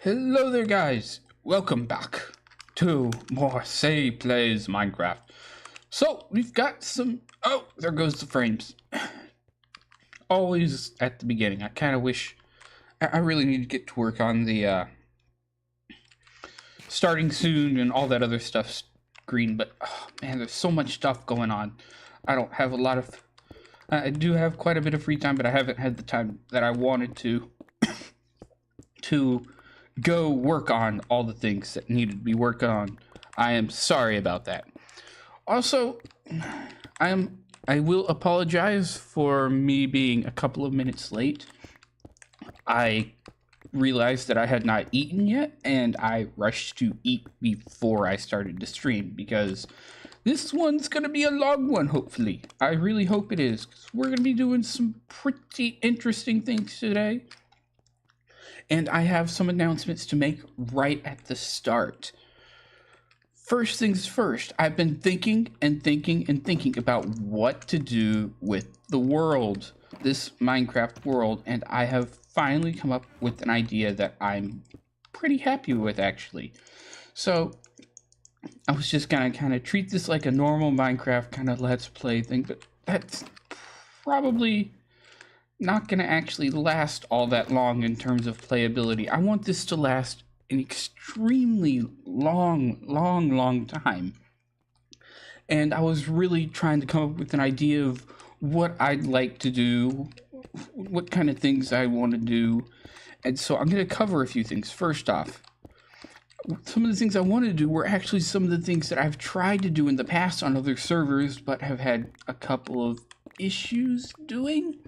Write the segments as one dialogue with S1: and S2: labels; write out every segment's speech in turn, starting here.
S1: Hello there guys, welcome back to more Say Plays Minecraft. So we've got some, oh there goes the frames. Always at the beginning. I kind of wish, I really need to get to work on the starting soon and all that other stuff screen, but oh, man, there's so much stuff going on. I don't have a lot of, I do have quite a bit of free time, but I haven't had the time that I wanted to go work on all the things that needed to be worked on. I am sorry about that. Also, I will apologize for me being a couple of minutes late. I realized that I had not eaten yet, and I rushed to eat before I started to stream because this one's gonna be a long one, hopefully. I really hope it is, because we're gonna be doing some pretty interesting things today. And I have some announcements to make right at the start. First things first, I've been thinking about what to do with the world, this Minecraft world, and I have finally come up with an idea that I'm pretty happy with, actually. So I was just gonna kind of treat this like a normal Minecraft kind of let's play thing, but that's probably not going to actually last all that long in terms of playability. I want this to last an extremely long time. And I was really trying to come up with an idea of what I'd like to do, what kind of things I want to do. And so I'm going to cover a few things. First off, some of the things I wanted to do were actually some of the things that I've tried to do in the past on other servers, but have had a couple of issues doing.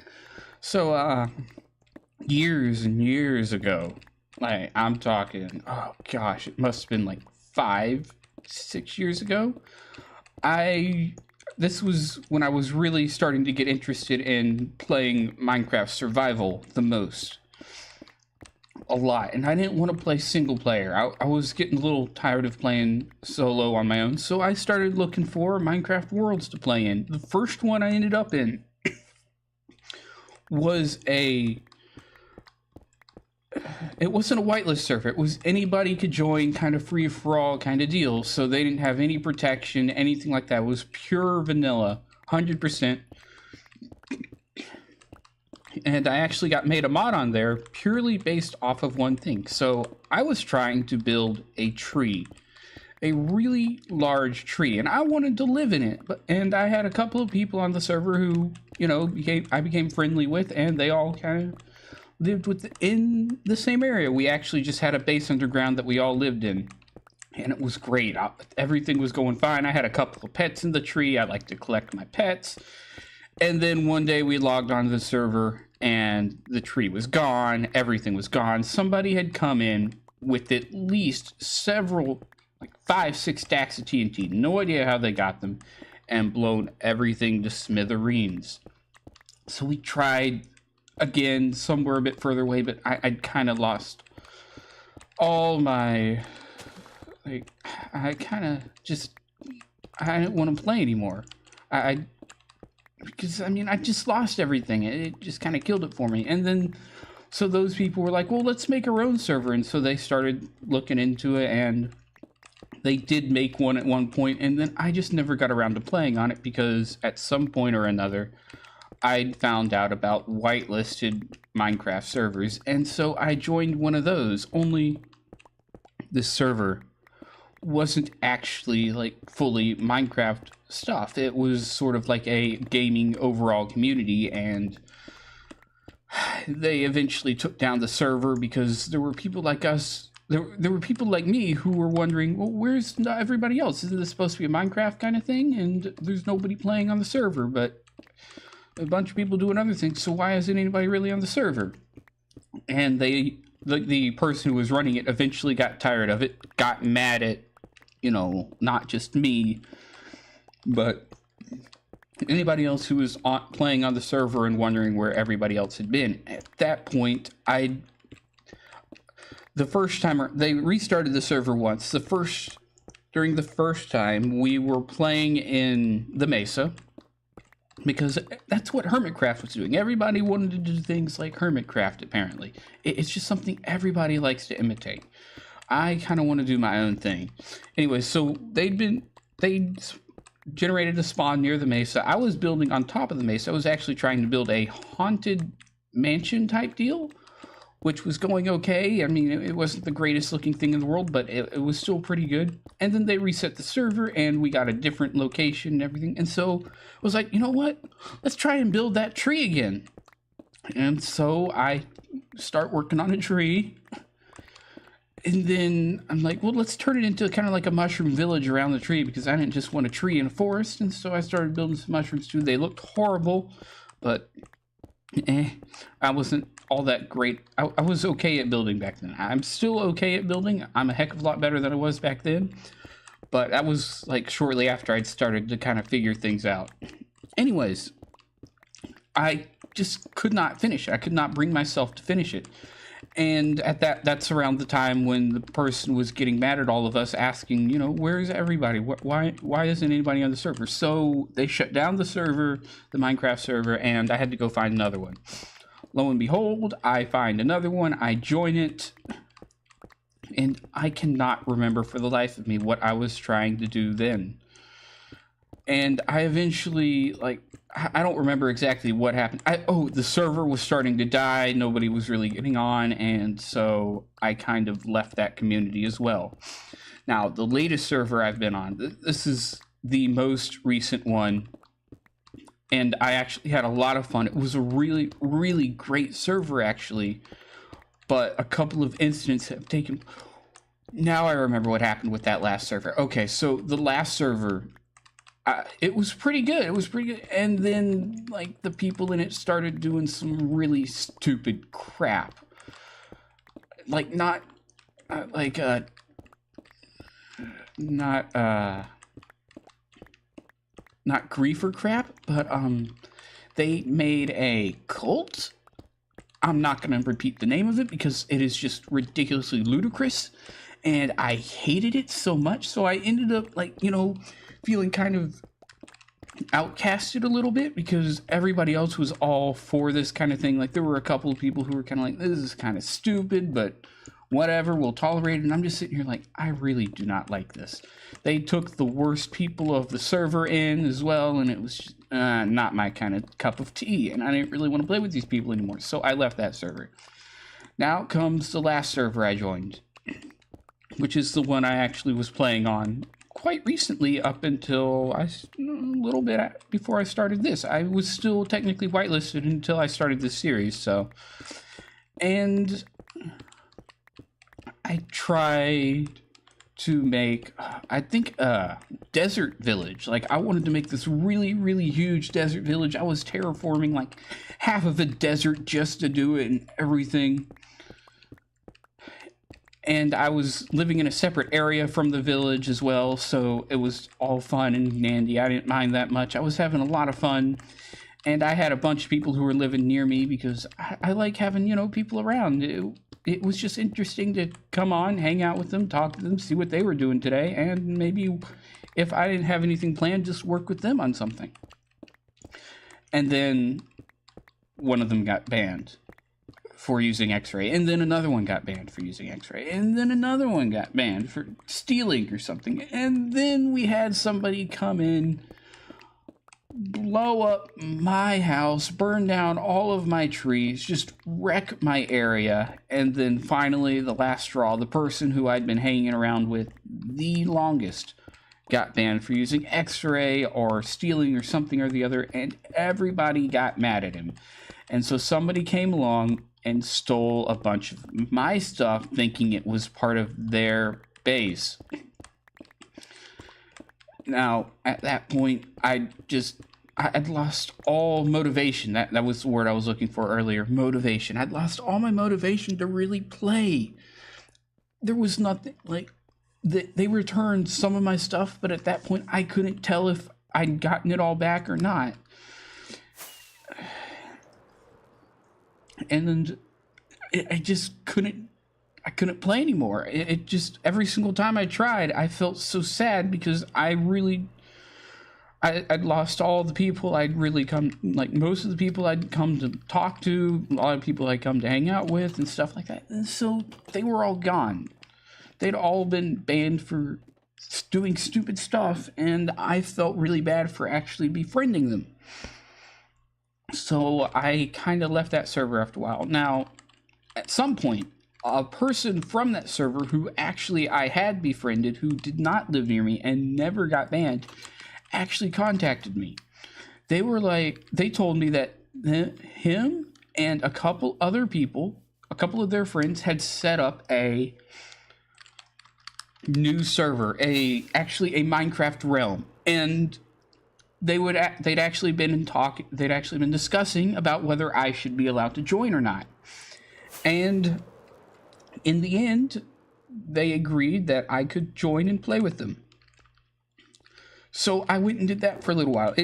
S1: So, years and years ago, like, I'm talking, oh gosh, it must have been like 5-6 years ago. This was when I was really starting to get interested in playing Minecraft Survival the most. A lot. And I didn't want to play single player. I was getting a little tired of playing solo on my own, so I started looking for Minecraft worlds to play in. The first one I ended up in was it wasn't a whitelist server. It was anybody could join, kind of free for all kind of deal. So they didn't have any protection, anything like that. It was pure vanilla, 100%. And I actually got made a mod on there purely based off of one thing. So I was trying to build a tree, a really large tree, and I wanted to live in it. And I had a couple of people on the server who, you know, I became friendly with, and they all kind of lived in the same area. We actually just had a base underground that we all lived in, and it was great. Everything was going fine. I had a couple of pets in the tree. I like to collect my pets. And then one day we logged onto the server, and the tree was gone. Everything was gone. Somebody had come in with at least several, like 5-6 stacks of TNT, no idea how they got them, and blown everything to smithereens. So we tried again somewhere a bit further away, but I'd kind of lost all my, like, I kind of just, I didn't want to play anymore. Because, I mean, I just lost everything. It just kind of killed it for me. And then, so those people were like, well, let's make our own server. And so they started looking into it, and they did make one at one point, and then I just never got around to playing on it because at some point or another, I'd found out about whitelisted Minecraft servers, and so I joined one of those. Only this server wasn't actually like fully Minecraft stuff. It was sort of like a gaming overall community, and they eventually took down the server because there were people like us. There were people like me who were wondering, well, where's everybody else? Isn't this supposed to be a Minecraft kind of thing? And there's nobody playing on the server, but a bunch of people doing other things, so why isn't anybody really on the server? And the person who was running it eventually got tired of it, got mad at, you know, not just me, but anybody else who was playing on the server and wondering where everybody else had been. At that point, the first time they restarted the server once. During the first time, we were playing in the Mesa, because that's what Hermitcraft was doing. Everybody wanted to do things like Hermitcraft, apparently. It's just something everybody likes to imitate. I kind of want to do my own thing. Anyway, so they generated a spawn near the mesa. I was building on top of the mesa. I was actually trying to build a haunted mansion type deal, which was going okay. I mean, it wasn't the greatest looking thing in the world, but it was still pretty good. And then they reset the server and we got a different location and everything. And so I was like, you know what? Let's try and build that tree again. And so I start working on a tree. And then I'm like, well, let's turn it into kind of like a mushroom village around the tree, because I didn't just want a tree in a forest. And so I started building some mushrooms too. They looked horrible, but I wasn't all that great. I was okay at building back then. I'm still okay at building. I'm a heck of a lot better than I was back then. But that was like shortly after I'd started to kind of figure things out. Anyways, I just could not finish it. I could not bring myself to finish it. And at that's around the time when the person was getting mad at all of us, asking, you know, where is everybody? Why isn't anybody on the server? So they shut down the server, the Minecraft server, and I had to go find another one. Lo and behold, I find another one, I join it, and I cannot remember for the life of me what I was trying to do then. And I eventually, like, I don't remember exactly what happened. The server was starting to die. Nobody was really getting on. And so I kind of left that community as well. Now, the latest server I've been on, this is the most recent one. And I actually had a lot of fun. It was a really, really great server, actually. But a couple of incidents have taken... Now I remember what happened with that last server. Okay, so the last server... it was pretty good. It was pretty good. And then, like, the people in it started doing some really stupid crap. Like, not griefer crap, but, they made a cult. I'm not going to repeat the name of it because it is just ridiculously ludicrous. And I hated it so much. So I ended up, like, you know, feeling kind of outcasted a little bit, because everybody else was all for this kind of thing. Like, there were a couple of people who were kind of like, this is kind of stupid, but whatever, we'll tolerate it. And I'm just sitting here like, I really do not like this. They took the worst people of the server in as well, and it was just, not my kind of cup of tea, and I didn't really want to play with these people anymore, so I left that server. Now comes the last server I joined, which is the one I actually was playing on quite recently, up until a little bit before I started this. I was still technically whitelisted until I started this series, so. And I tried to make, I think, a desert village. Like, I wanted to make this really, really huge desert village. I was terraforming, like, half of the desert just to do it and everything. And I was living in a separate area from the village as well, so it was all fun and dandy. I didn't mind that much. I was having a lot of fun, and I had a bunch of people who were living near me, because I like having, you know, people around. It was just interesting to come on, hang out with them, talk to them, see what they were doing today, and maybe if I didn't have anything planned, just work with them on something. And then one of them got banned for using X-ray, and then another one got banned for using X-ray, and then another one got banned for stealing or something, and then we had somebody come in, blow up my house, burn down all of my trees, just wreck my area. And then finally, the last straw, the person who I'd been hanging around with the longest got banned for using X-ray or stealing or something or the other, and everybody got mad at him. And so somebody came along and stole a bunch of my stuff, thinking it was part of their base. Now, at that point, I'd lost all motivation. That was the word I was looking for earlier, motivation. I'd lost all my motivation to really play. There was nothing, like, they returned some of my stuff, but at that point, I couldn't tell if I'd gotten it all back or not. And then I just couldn't play anymore. It just, every single time I tried, I felt so sad, because I I'd lost all the people I'd really come, like most of the people I'd come to talk to, a lot of people I'd come to hang out with and stuff like that. And so they were all gone. They'd all been banned for doing stupid stuff, and I felt really bad for actually befriending them. So I kind of left that server after a while. Now, at some point, a person from that server who actually I had befriended, who did not live near me and never got banned, actually contacted me. They were like, they told me that him and a couple other people, a couple of their friends, had set up a new server, actually a Minecraft realm, and they'd actually been discussing about whether I should be allowed to join or not. And in the end, they agreed that I could join and play with them. So I went and did that for a little while.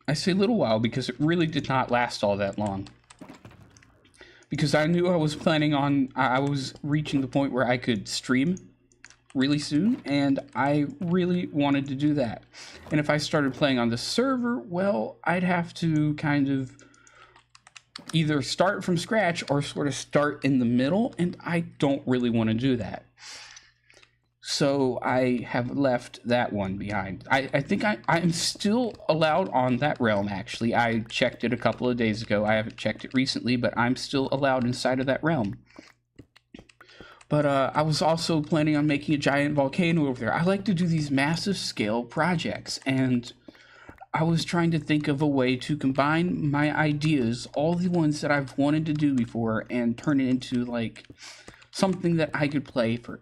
S1: I say little while because it really did not last all that long. Because I knew I was reaching the point where I could stream really soon, and I really wanted to do that. And if I started playing on the server, well, I'd have to kind of either start from scratch or sort of start in the middle, and I don't really want to do that. So I have left that one behind. I think I'm still allowed on that realm, actually. I checked it a couple of days ago. I haven't checked it recently, but I'm still allowed inside of that realm. But I was also planning on making a giant volcano over there. I like to do these massive scale projects, and I was trying to think of a way to combine my ideas, all the ones that I've wanted to do before, and turn it into like something that I could play for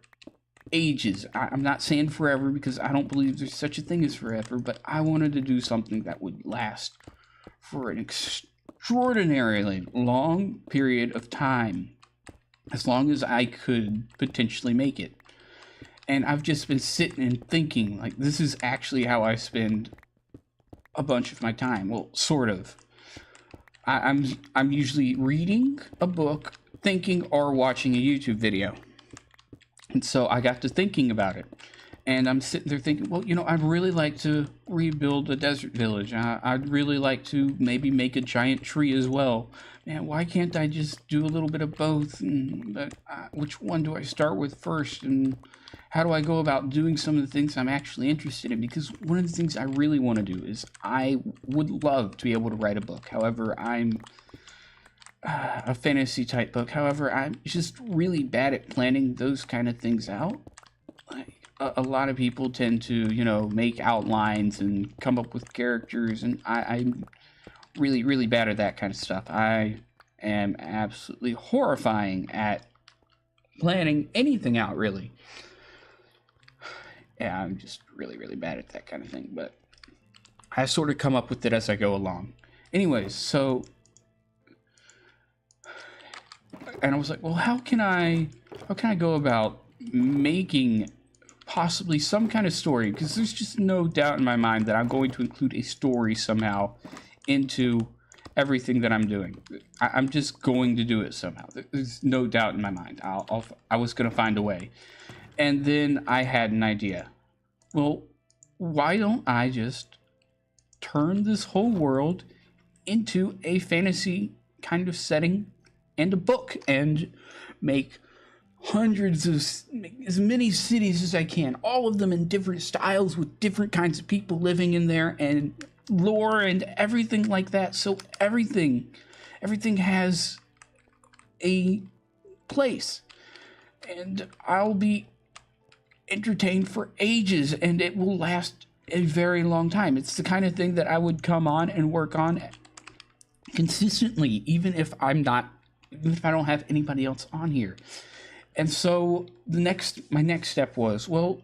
S1: ages. I'm not saying forever, because I don't believe there's such a thing as forever, but I wanted to do something that would last for an extraordinarily long period of time, as long as I could potentially make it. And I've just been sitting and thinking, like, this is actually how I spend a bunch of my time. Well, sort of. I'm usually reading a book, thinking, or watching a YouTube video. And so I got to thinking about it. And I'm sitting there thinking, well, I'd really like to rebuild a desert village. I'd really like to maybe make a giant tree as well. Man, why can't I just do a little bit of both? But which one do I start with first? And how do I go about doing some of the things I'm actually interested in? Because one of the things I really want to do is I would love to be able to write a book. However, I'm a fantasy type book. However, I'm just really bad at planning those kind of things out. Like, a lot of people tend to, make outlines and come up with characters, and I'm really, really bad at that kind of stuff. I am absolutely horrifying at planning anything out, really. Yeah, I'm just really, really bad at that kind of thing, but I sort of come up with it as I go along. Anyways, so, and I was like, well, how can I go about making possibly some kind of story? Because there's just no doubt in my mind that I'm going to include a story somehow into everything that I'm doing. I'm just going to do it somehow. There's no doubt in my mind. I was going to find a way. And then I had an idea. Well, why don't I just turn this whole world into a fantasy kind of setting and a book, and make as many cities as I can, all of them in different styles with different kinds of people living in there, and lore and everything like that. So everything has a place, and I'll be entertained for ages, and it will last a very long time. It's the kind of thing that I would come on and work on consistently, even if I don't have anybody else on here. And so my next step was, well,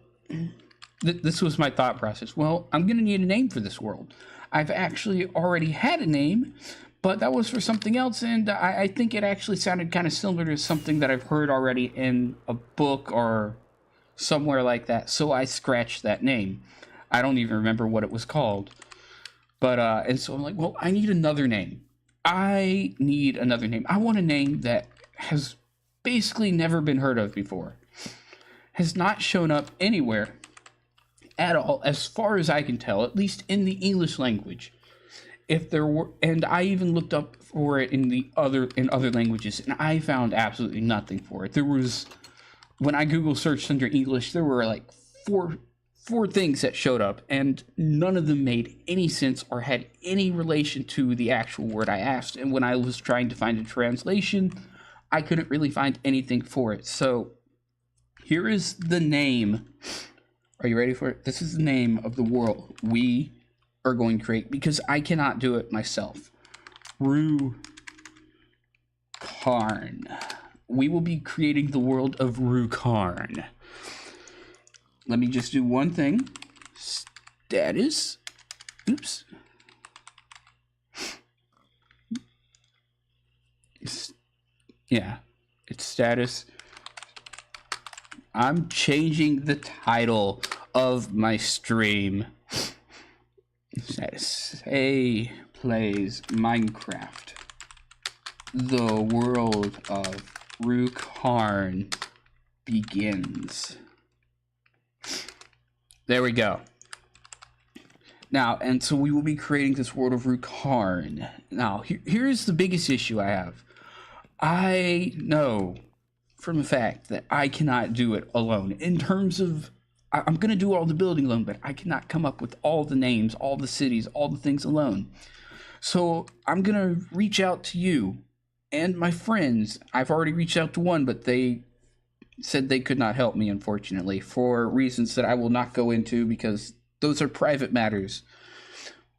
S1: this was my thought process. Well, I'm going to need a name for this world. I've actually already had a name, but that was for something else, and I think it actually sounded kind of similar to something that I've heard already in a book or somewhere like that. So I scratched that name. I don't even remember what it was called. But, and so I'm like, well, I need another name. I want a name that has basically never been heard of before, has not shown up anywhere, at all, as far as I can tell, at least in the English language. If there were, and I even looked up for it in other languages, and I found absolutely nothing for it. There was, when I Google searched under English, there were like four things that showed up, and none of them made any sense or had any relation to the actual word I asked. And when I was trying to find a translation, I couldn't really find anything for it. So here is the name. Are you ready for it? This is the name of the world we are going to create, because I cannot do it myself. Ruecarn. We will be creating the world of Ruecarn. Let me just do one thing. Status. Oops. Yeah, it's status. I'm changing the title of my stream. Status. A plays Minecraft. The world of Ruecarn begins. There we go. Now, and so we will be creating this world of Ruecarn. Now, here's the biggest issue I have. I know from the fact that I cannot do it alone. In terms of, I'm going to do all the building alone, but I cannot come up with all the names, all the cities, all the things alone. So I'm going to reach out to you and my friends. I've already reached out to one, but they said they could not help me, unfortunately, for reasons that I will not go into because those are private matters.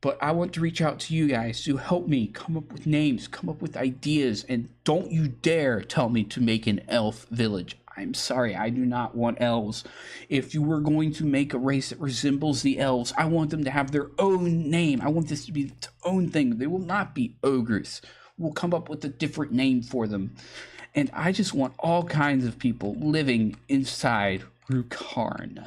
S1: But I want to reach out to you guys to help me come up with names, come up with ideas, and don't you dare tell me to make an elf village. I'm sorry, I do not want elves. If you were going to make a race that resembles the elves, I want them to have their own name. I want this to be its own thing. They will not be ogres. We'll come up with a different name for them. And I just want all kinds of people living inside Ruecarn.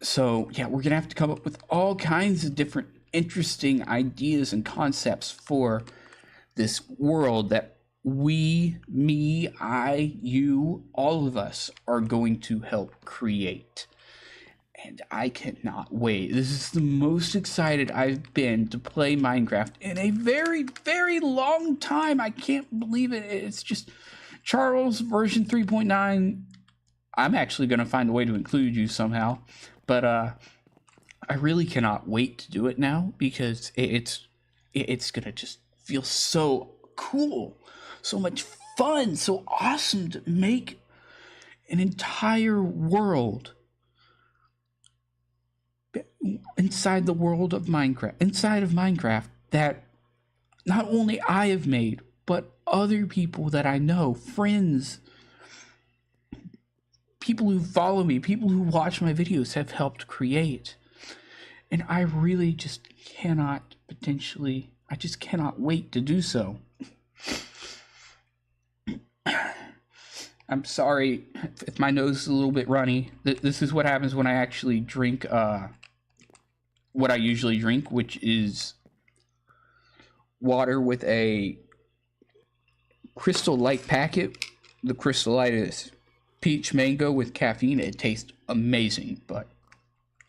S1: So, yeah, we're going to have to come up with all kinds of different interesting ideas and concepts for this world that we, me, I, you, all of us are going to help create. And I cannot wait. This is the most excited I've been to play Minecraft in a very, very long time. I can't believe it. It's just Charles version 3.9. I'm actually going to find a way to include you somehow. But I really cannot wait to do it now because it's going to just feel so cool, so much fun, so awesome to make an entire world inside the world of Minecraft, inside of Minecraft, that not only I have made, but other people that I know, friends, people who follow me, people who watch my videos have helped create. And I really just cannot wait to do so. I'm sorry if my nose is a little bit runny. This is what happens when I actually drink what I usually drink, which is water with a Crystal Light packet. The Crystal Light is peach mango with caffeine. It tastes amazing, but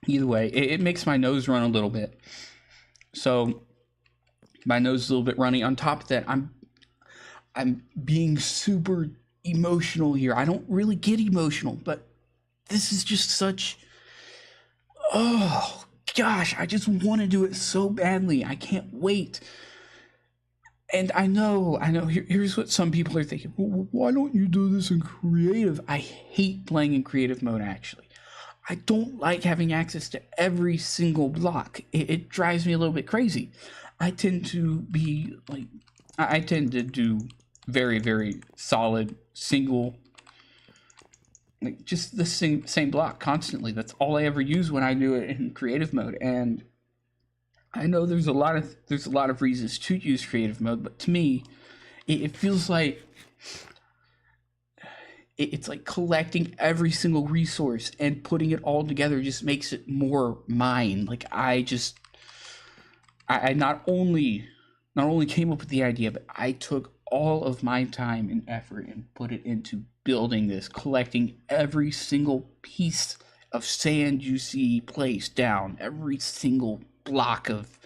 S1: either way, it makes my nose run a little bit. So my nose is a little bit runny. On top of that, I'm being super emotional here. I don't really get emotional, but this is just such, oh gosh, I just want to do it so badly. I can't wait. And I know, here's what some people are thinking. Well, why don't you do this in creative? I hate playing in creative mode, actually. I don't like having access to every single block. It drives me a little bit crazy. I tend to do very, very solid, single, like just the same block constantly. That's all I ever use when I do it in creative mode. And I know there's a lot of reasons to use creative mode, but to me, it feels like it's like collecting every single resource and putting it all together just makes it more mine. Like I not only came up with the idea, but I took all of my time and effort and put it into building this, collecting every single piece, of sand you see placed down, every single block of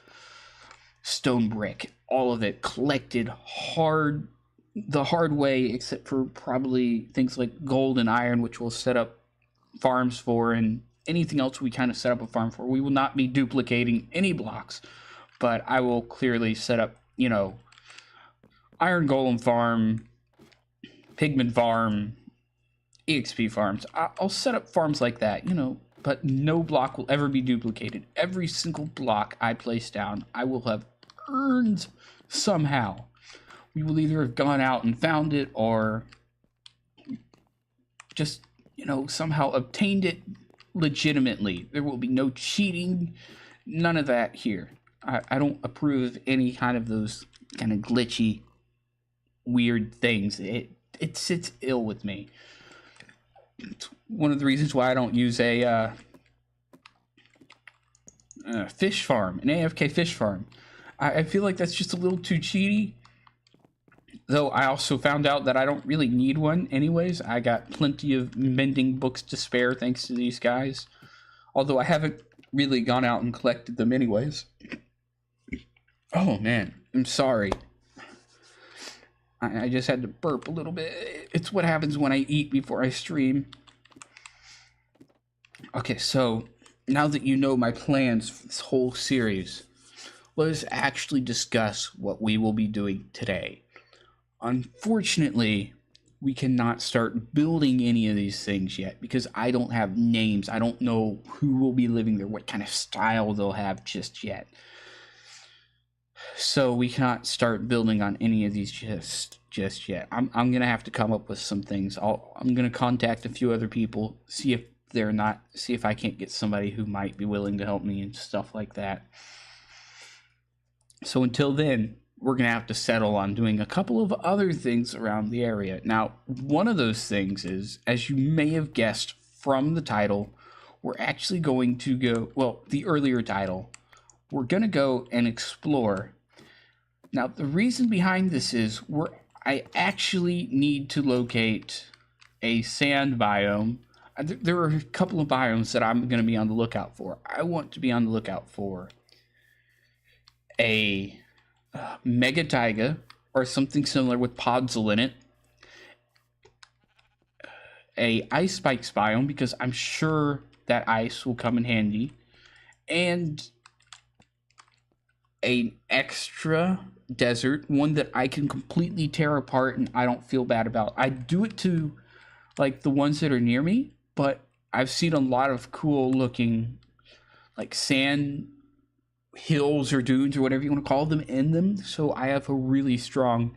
S1: stone brick, all of it collected the hard way, except for probably things like gold and iron, which we'll set up farms for, and anything else we kind of set up a farm for. We will not be duplicating any blocks, but I will clearly set up, iron golem farm, pigment farm, EXP farms. I'll set up farms like that, but no block will ever be duplicated. Every single block I place down, I will have earned somehow. We will either have gone out and found it or just, somehow obtained it legitimately. There will be no cheating, none of that here. I don't approve of any kind of those kind of glitchy, weird things. It sits ill with me. It's one of the reasons why I don't use a fish farm, an AFK fish farm. I feel like that's just a little too cheaty. Though I also found out that I don't really need one anyways. I got plenty of mending books to spare thanks to these guys. Although I haven't really gone out and collected them anyways. Oh man, I'm sorry. I just had to burp a little bit. It's what happens when I eat before I stream. Okay, so now that you know my plans for this whole series, let us actually discuss what we will be doing today. Unfortunately, we cannot start building any of these things yet because I don't have names. I don't know who will be living there, what kind of style they'll have just yet. So we cannot start building on any of these just yet. I'm gonna have to come up with some things. I'm gonna contact a few other people, see if I can't get somebody who might be willing to help me and stuff like that. So until then, we're gonna have to settle on doing a couple of other things around the area. Now, one of those things is, as you may have guessed from the title, we're actually going to go, the earlier title, we're gonna go and explore. Now, the reason behind this is I actually need to locate a sand biome. There are a couple of biomes that I'm going to be on the lookout for. I want to be on the lookout for a mega taiga or something similar with podzol in it. A ice spikes biome, because I'm sure that ice will come in handy. And an extra desert, one that I can completely tear apart and I don't feel bad about. I do it to like the ones that are near me, but I've seen a lot of cool looking like sand hills or dunes or whatever you want to call them in them, so I have a really strong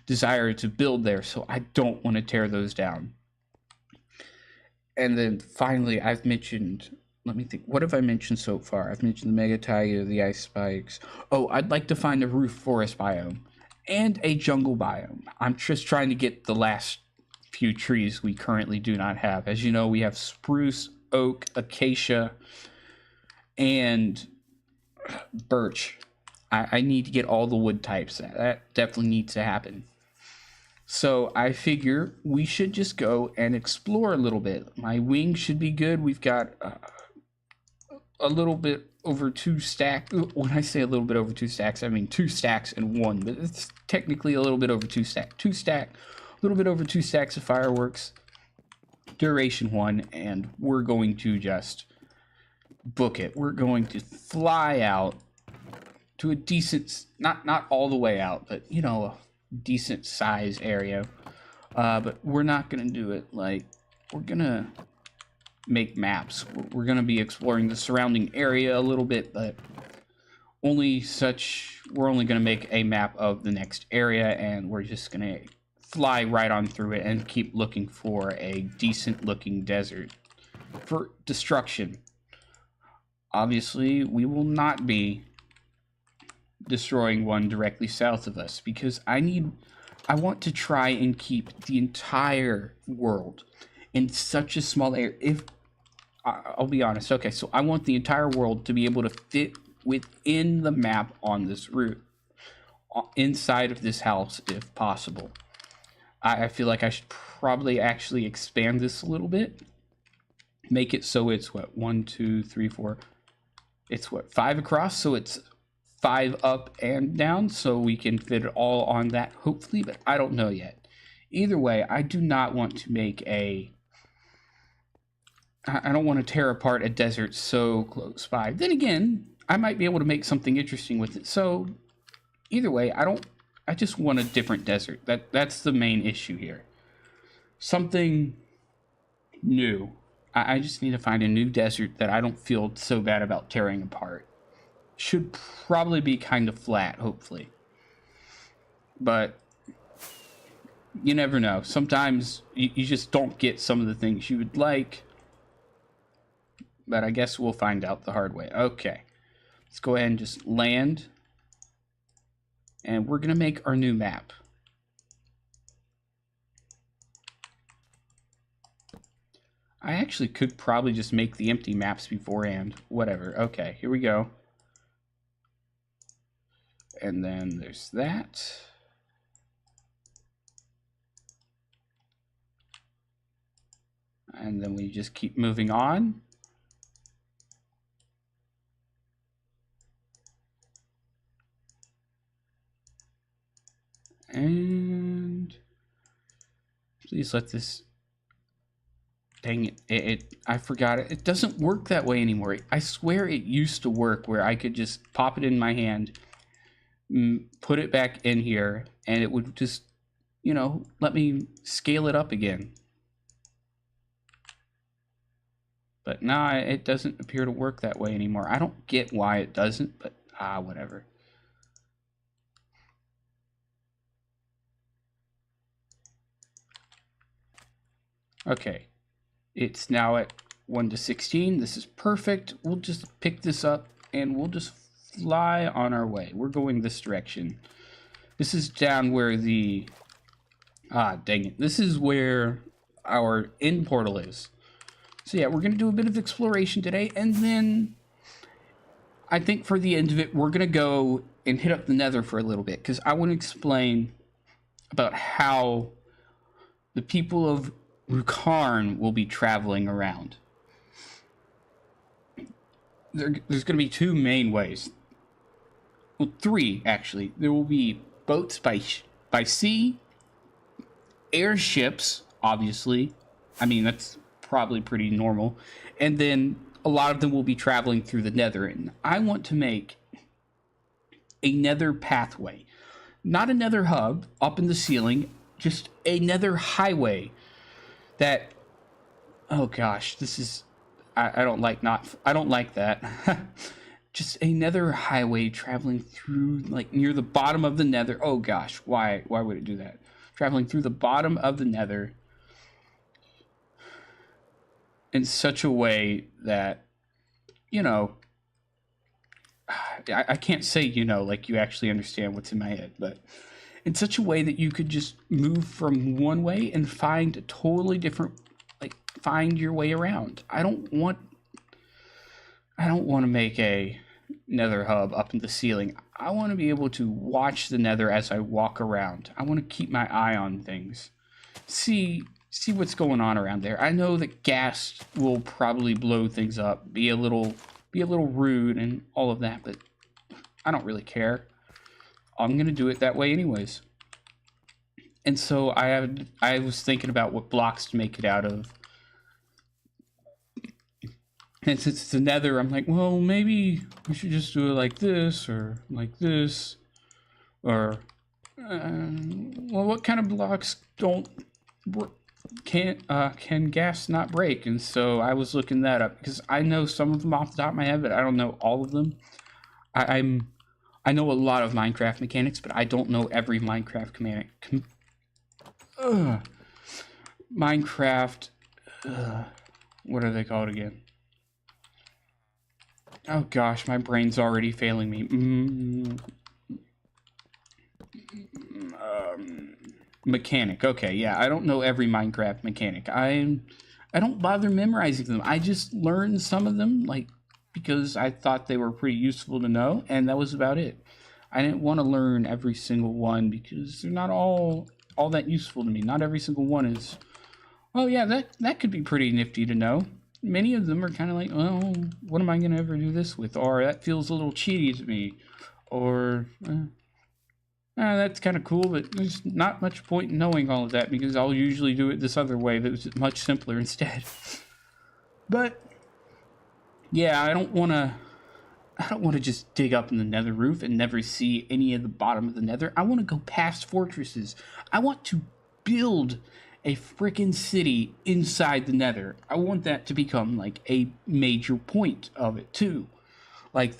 S1: desire to build there, so I don't want to tear those down. And then finally, I've mentioned, let me think, what have I mentioned so far? I've mentioned the mega taiga, the ice spikes. Oh, I'd like to find a roof forest biome and a jungle biome. I'm just trying to get the last few trees we currently do not have. As you know, we have spruce, oak, acacia, and birch. I need to get all the wood types. That definitely needs to happen. So I figure we should just go and explore a little bit. My wing should be good. We've got a little bit over 2 stacks. When I say a little bit over 2 stacks, I mean 2 stacks and 1, but it's technically a little bit over 2 stacks. A little bit over 2 stacks of fireworks, duration 1, and we're going to just book it. We're going to fly out to a decent, not all the way out, but a decent size area. But we're not gonna do it like, we're gonna make maps. We're gonna be exploring the surrounding area a little bit, but we're only gonna make a map of the next area, and we're just gonna fly right on through it and keep looking for a decent looking desert for destruction. Obviously, we will not be destroying one directly south of us, because I want to try and keep the entire world in such a small area. I'll be honest, okay, so I want the entire world to be able to fit within the map on this route, inside of this house if possible. I feel like I should probably actually expand this a little bit, make it so it's what, 1, 2, 3, 4. It's what, 5 across, so it's 5 up and down, so we can fit it all on that hopefully, but I don't know yet. Either way, I do not want to make I don't want to tear apart a desert so close by. Then again, I might be able to make something interesting with it. So either way, I just want a different desert. That's the main issue here. Something new. I just need to find a new desert that I don't feel so bad about tearing apart. Should probably be kind of flat, hopefully. But you never know. Sometimes you just don't get some of the things you would like. But I guess we'll find out the hard way. Okay. Let's go ahead and just land. And we're going to make our new map. I actually could probably just make the empty maps beforehand. Whatever. Okay, here we go. And then there's that. And then we just keep moving on. And please let this, dang it, I forgot it. It doesn't work that way anymore. I swear it used to work where I could just pop it in my hand, put it back in here, and it would just, you know, let me scale it up again. But nah, it doesn't appear to work that way anymore. I don't get why it doesn't, but whatever. Okay, it's now at 1 to 16. This is perfect. We'll just pick this up and we'll just fly on our way. We're going this direction. This is down where the, dang it. This is where our end portal is. So yeah, we're going to do a bit of exploration today, and then I think for the end of it, we're going to go and hit up the Nether for a little bit, because I want to explain about how the people of Ruecarn will be traveling around. There's going to be two main ways. Well, three, actually. There will be boats by sea, airships, obviously. I mean, that's probably pretty normal. And then a lot of them will be traveling through the Nether. And I want to make a Nether pathway. Not a Nether hub up in the ceiling, just a Nether highway that, oh gosh, this is, I don't like that. Just a Nether highway traveling through, like, near the bottom of the Nether. Oh gosh, why would it do that? Traveling through the bottom of the Nether in such a way that, you know, I can't say, you know, like you actually understand what's in my head, but in such a way that you could just move from one way and find a totally different, like, find your way around. I don't want to make a Nether hub up in the ceiling. I want to be able to watch the Nether as I walk around. I want to keep my eye on things. See what's going on around there. I know that gas will probably blow things up, be a little rude and all of that, but I don't really care. I'm going to do it that way anyways. And so I was thinking about what blocks to make it out of. And since it's a Nether, I'm like, well, maybe we should just do it like this, or like this, or well, what kind of blocks can gas not break? And so I was looking that up, because I know some of them off the top of my head, but I don't know all of them. I know a lot of Minecraft mechanics, but I don't know every Minecraft Minecraft, what are they called again? Oh gosh, my brain's already failing me. Mechanic. Okay, yeah, I don't know every Minecraft mechanic. I don't bother memorizing them. I just learned some of them, like, because I thought they were pretty useful to know, and that was about it. I didn't want to learn every single one because they're not all that useful to me. Not every single one is, oh yeah, that could be pretty nifty to know. many of them are kind of like, well, what am I going to ever do this with? Or that feels a little cheaty to me. Or that's kind of cool, but there's not much point in knowing all of that because I'll usually do it this other way that was much simpler instead. But yeah, I don't want to just dig up in the nether roof and never see any of the bottom of the nether. I want to go past fortresses. I want to build a freaking city inside the nether. I want that to become like a major point of it too. Like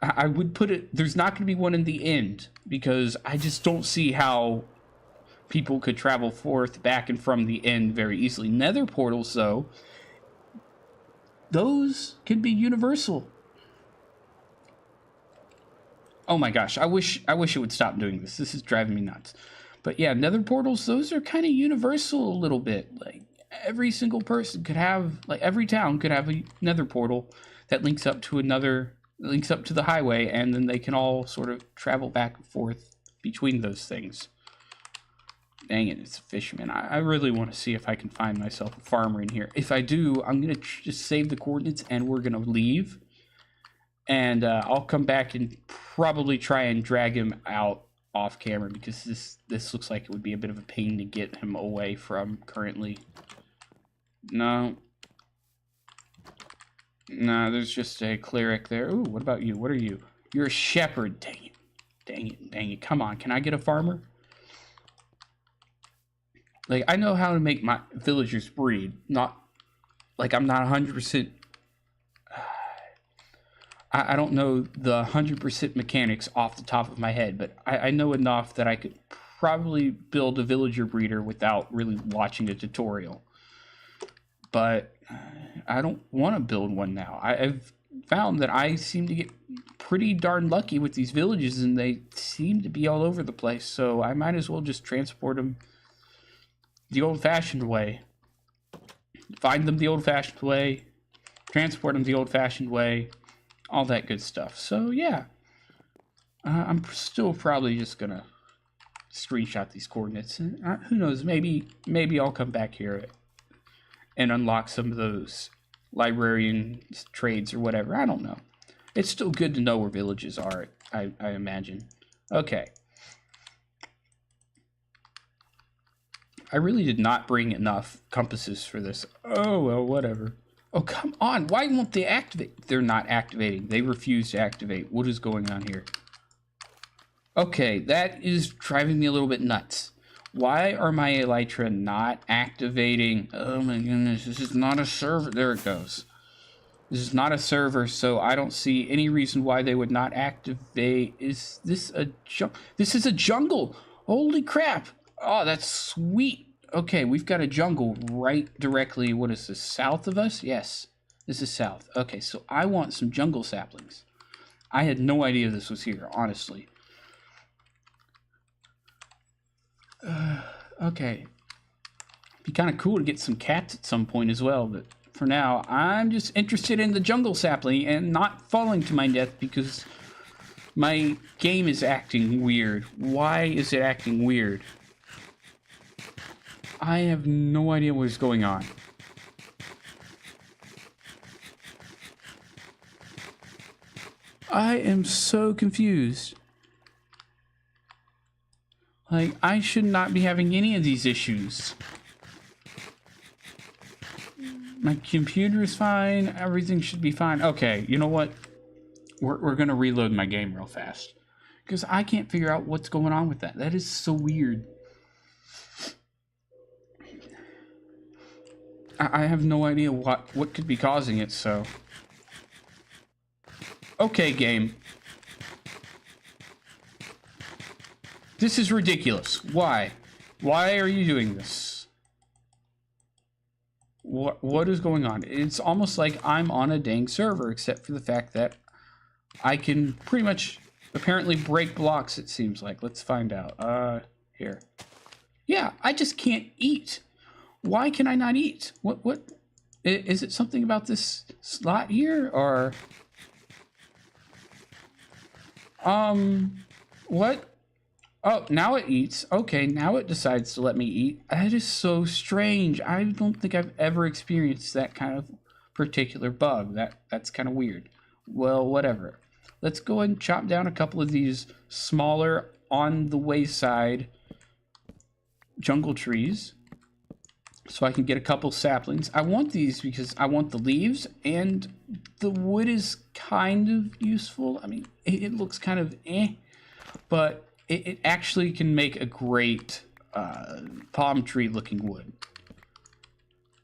S1: I would put it, there's not going to be one in the end because I just don't see how people could travel forth back and from the end very easily. Nether portals, though, those could be universal. Oh my gosh, I wish it would stop doing this. This is driving me nuts. But yeah, nether portals, those are kind of universal a little bit. Like every single person could have, like every town could have a nether portal that links up to the highway, and then they can all sort of travel back and forth between those things. Dang it, it's a fisherman. I really want to see if I can find myself a farmer in here. If I do, I'm going to just save the coordinates and we're going to leave. And I'll come back and probably try and drag him out off camera because this looks like it would be a bit of a pain to get him away from currently. No, there's just a cleric there. Ooh, what about you? What are you? You're a shepherd. Dang it. Dang it. Dang it. Come on. Can I get a farmer? Like, I know how to make my villagers breed. Not, like, I'm not 100%... I don't know the 100% mechanics off the top of my head, but I know enough that I could probably build a villager breeder without really watching a tutorial. But I don't want to build one now. I've found that I seem to get pretty darn lucky with these villages, and they seem to be all over the place, so I might as well just transport them the old-fashioned way. Find them the old-fashioned way, transport them the old-fashioned way, all that good stuff. So yeah, I'm still probably just gonna screenshot these coordinates, and who knows, maybe I'll come back here and unlock some of those librarian trades or whatever. I don't know. It's still good to know where villages are, I imagine. Okay. I really did not bring enough compasses for this. Oh, well, whatever. Oh, come on. Why won't they activate? They're not activating. They refuse to activate. What is going on here? Okay, that is driving me a little bit nuts. Why are my elytra not activating? Oh my goodness, this is not a server. There it goes. This is not a server, so I don't see any reason why they would not activate. Is this a This is a jungle. Holy crap. Oh, that's sweet. Okay, we've got a jungle right directly, what is this, south of us? Yes, this is south. Okay, so I want some jungle saplings. I had no idea this was here, honestly. Okay. Be kind of cool to get some cats at some point as well, but for now, I'm just interested in the jungle sapling and not falling to my death because my game is acting weird. Why is it acting weird? I have no idea what is going on. I am so confused. Like, I should not be having any of these issues. My computer is fine. Everything should be fine. Okay, you know what? We're going to reload my game real fast. Because I can't figure out what's going on with that. That is so weird. I have no idea what could be causing it, so... Okay, game. This is ridiculous. Why? Why are you doing this? What is going on? It's almost like I'm on a dang server, except for the fact that I can pretty much apparently break blocks, it seems like. Let's find out. Here. Yeah, I just can't eat. Why can I not eat? What? Is it something about this slot here, or... What? Oh, now it eats. Okay, now it decides to let me eat. That is so strange. I don't think I've ever experienced that kind of particular bug. That's kind of weird. Well, whatever. Let's go ahead and chop down a couple of these smaller on the wayside jungle trees so I can get a couple saplings. I want these because I want the leaves, and the wood is kind of useful. I mean, it looks kind of but it actually can make a great palm tree looking wood.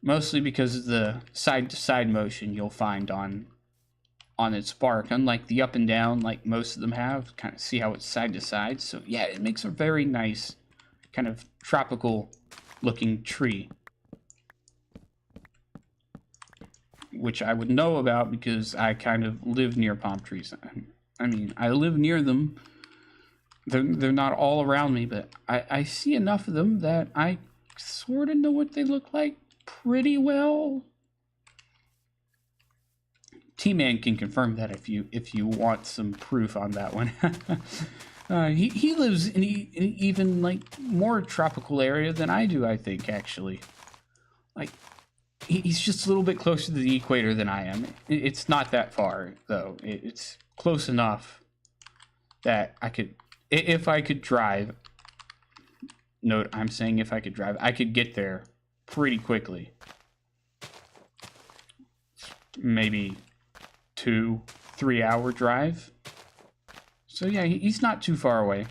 S1: Mostly because of the side-to-side motion you'll find on its bark, unlike the up and down like most of them have. Kind of see how it's side to side. So yeah, it makes a very nice kind of tropical looking tree, which I would know about because I kind of live near palm trees. I mean, I live near them. They're not all around me, but I see enough of them that I sort of know what they look like pretty well. T-Man can confirm that if you want some proof on that one. He lives in an even like more tropical area than I do, I think, actually. Like, he's just a little bit closer to the equator than I am. It's not that far, though. It's close enough that I could, if I could drive, note I'm saying if I could drive, I could get there pretty quickly. Maybe 2-3 hour drive. So yeah, he's not too far away.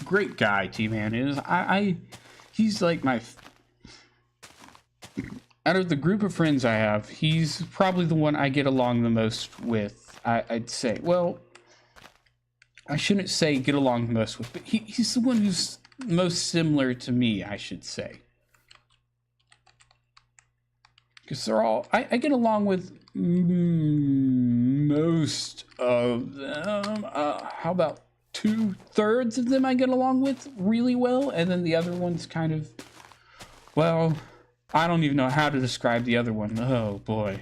S1: Great guy, T-Man is. He's like my, out of the group of friends I have, he's probably the one I get along the most with. I'd say. Well, I shouldn't say get along the most with, but he's the one who's most similar to me, I should say. Because they're all, I get along with most of them. How about 2/3 of them I get along with really well, and then the other one's kind of, well, I don't even know how to describe the other one. Oh boy.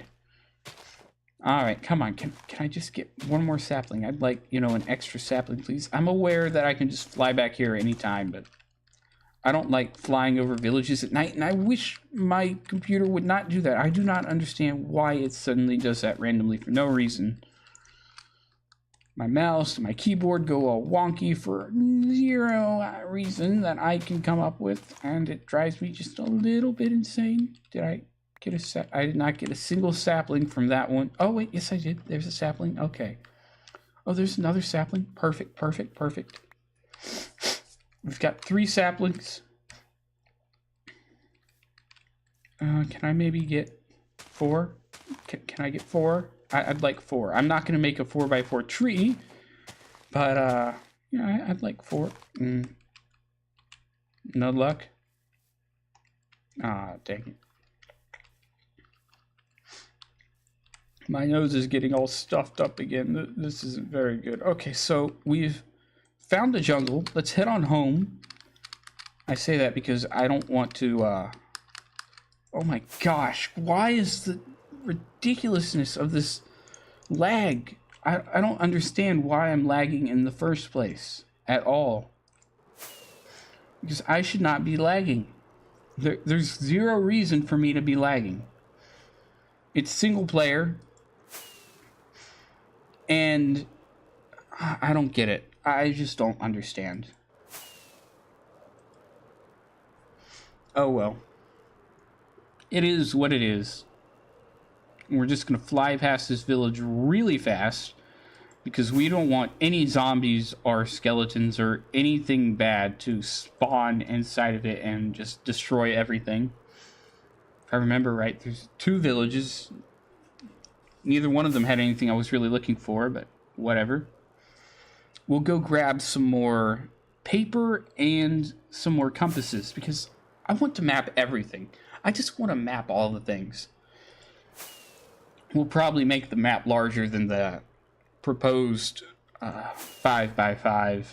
S1: All right, come on. Can I just get one more sapling? I'd like, an extra sapling, please. I'm aware that I can just fly back here anytime, but I don't like flying over villages at night, and I wish my computer would not do that. I do not understand why it suddenly does that randomly for no reason. My mouse and my keyboard go all wonky for zero reason that I can come up with, and it drives me just a little bit insane. Did I get I did not get a single sapling from that one. Oh, wait, yes, I did. There's a sapling. Okay. Oh, there's another sapling. Perfect, perfect, perfect. We've got 3 saplings. Can I maybe get 4? Can I get 4? I'd like 4. I'm not going to make a 4x4 tree, but yeah, I'd like 4. No luck. Ah, dang it. My nose is getting all stuffed up again. This isn't very good. Okay, so we've found the jungle. Let's head on home. I say that because I don't want to, oh my gosh, why is the ridiculousness of this lag? I don't understand why I'm lagging in the first place at all. Because I should not be lagging. There's zero reason for me to be lagging. It's single player. And I don't get it. I just don't understand. Oh well. It is what it is. We're just going to fly past this village really fast because we don't want any zombies or skeletons or anything bad to spawn inside of it and just destroy everything. If I remember right, there's 2 villages. Neither one of them had anything I was really looking for, but whatever. We'll go grab some more paper and some more compasses because I want to map everything. I just want to map all the things. We'll probably make the map larger than the proposed 5x5.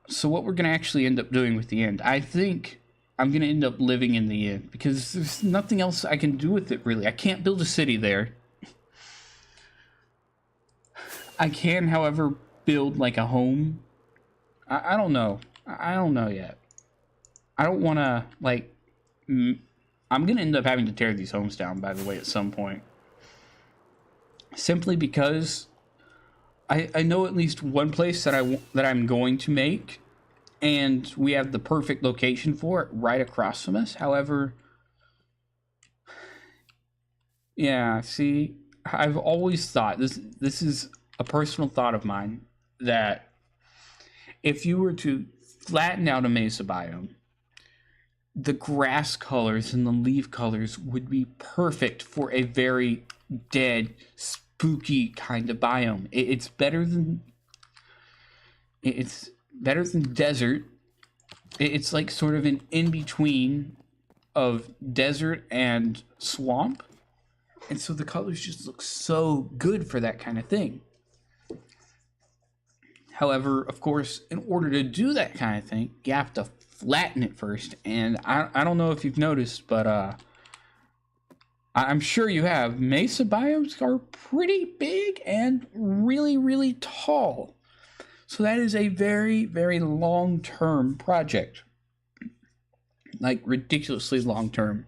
S1: So what we're going to actually end up doing with the end, I think I'm going to end up living in the inn because there's nothing else I can do with it, really. I can't build a city there. I can, however, build like a home. I don't know. I don't know yet. I don't want to, like, I'm going to end up having to tear these homes down, by the way, at some point. Simply because I know at least one place that I'm going to make, and we have the perfect location for it right across from us. However, yeah, see, I've always thought, this is a personal thought of mine, that if you were to flatten out a mesa biome, the grass colors and the leaf colors would be perfect for a very dead, spooky kind of biome. It's better than desert. It's like sort of an in-between of desert and swamp. And so the colors just look so good for that kind of thing. However, of course, in order to do that kind of thing, you have to flatten it first. And I don't know if you've noticed, but I'm sure you have. Mesa biomes are pretty big and really, really tall. So that is a very, very long-term project. Like, ridiculously long-term.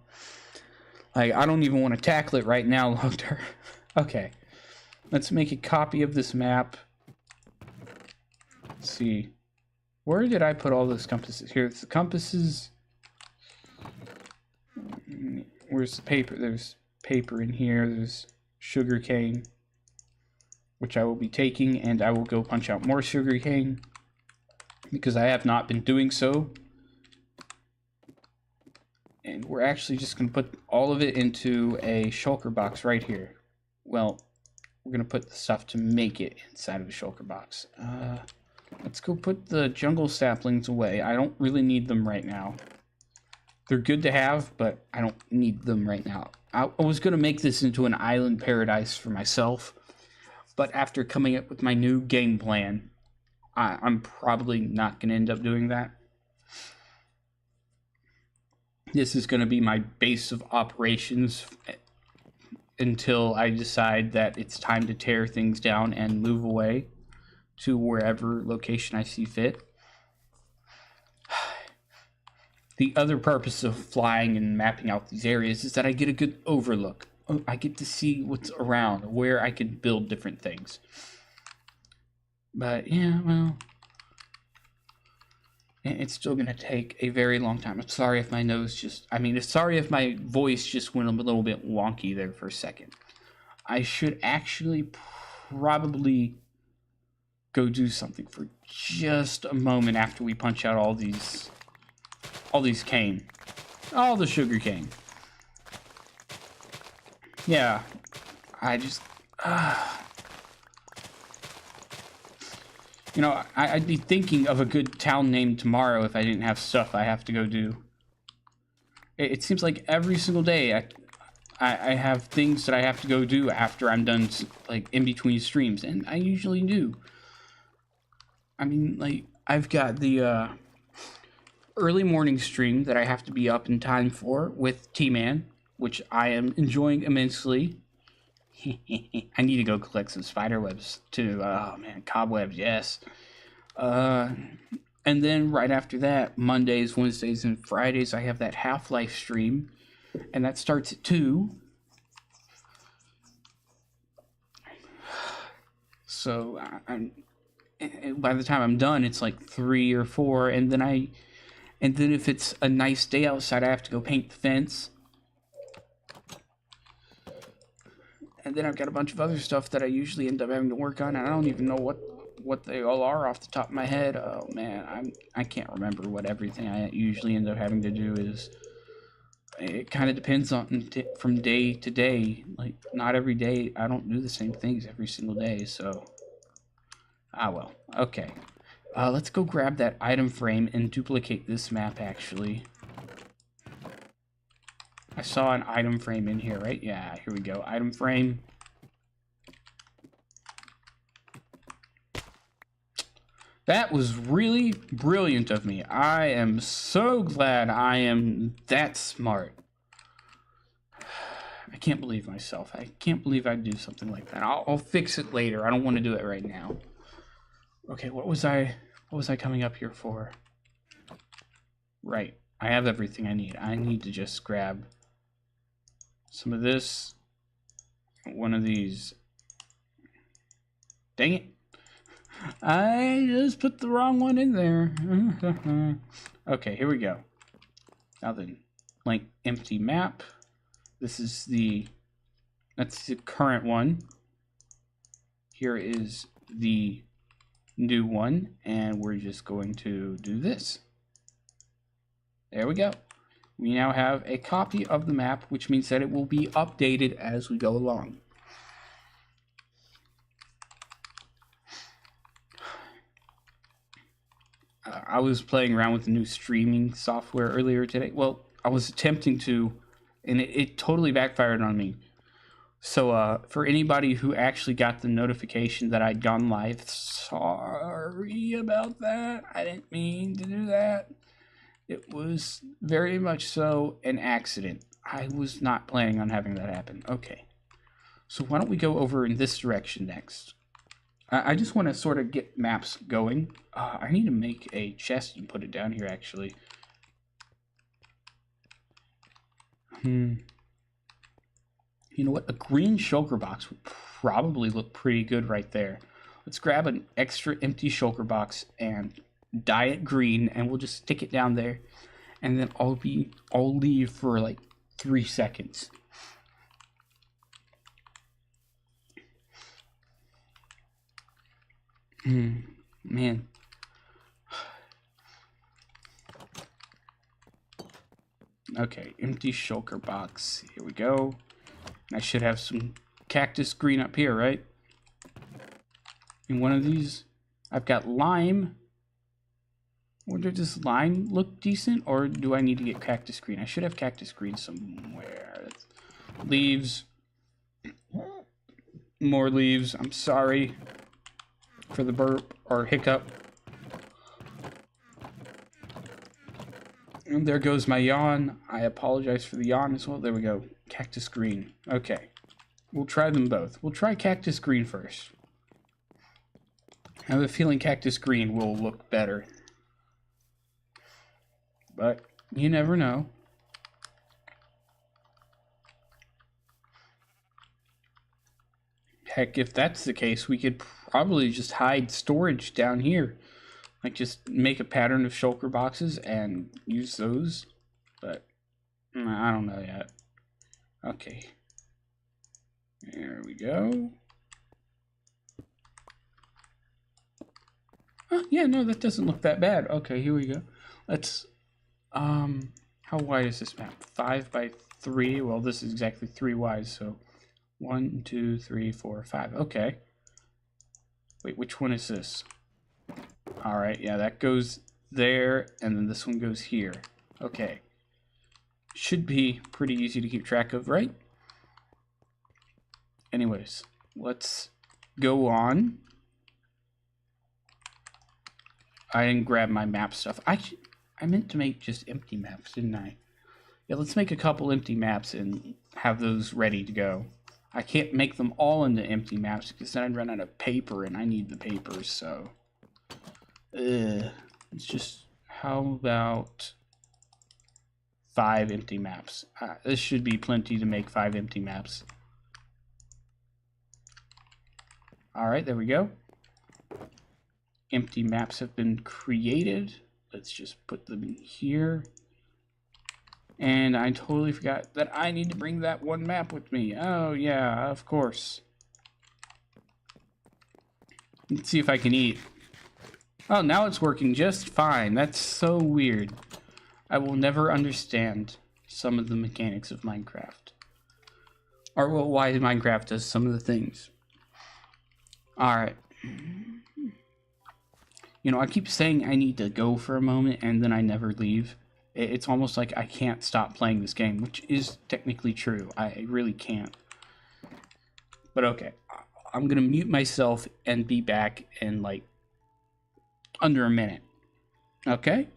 S1: Like, I don't even want to tackle it right now long-term. Okay. Let's make a copy of this map. Let's see. Where did I put all those compasses? Here, it's the compasses. Where's the paper? There's paper in here. There's sugarcane, which I will be taking, and I will go punch out more sugarcane because I have not been doing so. And we're actually just going to put all of it into a shulker box right here. Well, we're going to put the stuff to make it inside of a shulker box. Let's go put the jungle saplings away. I don't really need them right now. They're good to have, but I don't need them right now. I was going to make this into an island paradise for myself, but after coming up with my new game plan, I'm probably not going to end up doing that. This is going to be my base of operations until I decide that it's time to tear things down and move away to wherever location I see fit. The other purpose of flying and mapping out these areas is that I get a good overlook. I get to see what's around, where I can build different things. But yeah, well, it's still going to take a very long time. I'm sorry if my nose just... sorry if my voice just went a little bit wonky there for a second. I should actually probably go do something for just a moment after we punch out all these cane. All the sugar cane. Yeah. I just... You know, I'd be thinking of a good town name tomorrow if I didn't have stuff I have to go do. It seems like every single day I have things that I have to go do after I'm done, like, in between streams, and I usually do. I mean, like, I've got the early morning stream that I have to be up in time for with T-Man, which I am enjoying immensely. I need to go collect some spider webs too. Oh man, cobwebs, yes. And then right after that, Mondays, Wednesdays, and Fridays, I have that Half-Life stream, and that starts at 2. So by the time I'm done, it's like 3 or 4, and then if it's a nice day outside, I have to go paint the fence. And then I've got a bunch of other stuff that I usually end up having to work on, and I don't even know what they all are off the top of my head. Oh man, I can't remember what everything I usually end up having to do is. It kind of depends on from day to day. Like, not every day. I don't do the same things every single day, so. Well, okay. Let's go grab that item frame and duplicate this map, actually. I saw an item frame in here, right? Yeah, here we go. Item frame. That was really brilliant of me. I am so glad I am that smart. I can't believe myself. I can't believe I'd do something like that. I'll fix it later. I don't want to do it right now. Okay, what was I coming up here for? Right. I have everything I need. I need to just grab some of this. One of these. Dang it. I just put the wrong one in there. Okay, here we go. Now then, blank empty map. This is that's the current one. Here is the new one, and we're just going to do this. There we go. We now have a copy of the map, which means that it will be updated as we go along. I was playing around with the new streaming software earlier today. Well, I was attempting to, and it totally backfired on me. So for anybody who actually got the notification that I'd gone live, sorry about that. I didn't mean to do that. It was very much so an accident. I was not planning on having that happen. Okay. So why don't we go over in this direction next? I just want to sort of get maps going. I need to make a chest and put it down here, actually. You know what? A green shulker box would probably look pretty good right there. Let's grab an extra empty shulker box and dye it green, and we'll just stick it down there. And then I'll leave for like 3 seconds. Man. Okay, empty shulker box. Here we go. I should have some cactus green up here, right? In one of these, I've got lime. Does lime look decent, or do I need to get cactus green? I should have cactus green somewhere. Leaves. More leaves. I'm sorry for the burp or hiccup. And there goes my yawn. I apologize for the yawn as well. There we go. Cactus green. Okay. We'll try them both. We'll try cactus green first. I have a feeling cactus green will look better. But you never know. Heck, if that's the case, we could probably just hide storage down here. Like, just make a pattern of shulker boxes and use those. But I don't know yet. Okay. There we go. Oh, yeah, no, that doesn't look that bad. Okay, here we go. Let's, how wide is this map? 5 by 3. Well, this is exactly 3 wide, so 1, 2, 3, 4, 5. Okay. Wait, which one is this? All right, yeah, that goes there, and then this one goes here. Okay. Should be pretty easy to keep track of, right? Anyways, let's go on. I didn't grab my map stuff. I meant to make just empty maps, didn't I? Yeah, let's make a couple empty maps and have those ready to go. I can't make them all into empty maps because then I'd run out of paper, and I need the paper, so... It's just... How about 5 empty maps? This should be plenty to make 5 empty maps. Alright, there we go. Empty maps have been created. Let's just put them in here. And I totally forgot that I need to bring that one map with me. Oh, yeah, of course. Let's see if I can eat. Oh, now it's working just fine. That's so weird. I will never understand some of the mechanics of Minecraft. Or, well, why Minecraft does some of the things. Alright. You know, I keep saying I need to go for a moment, and then I never leave. It's almost like I can't stop playing this game, which is technically true. I really can't. But okay, I'm gonna mute myself and be back in like under a minute. Okay?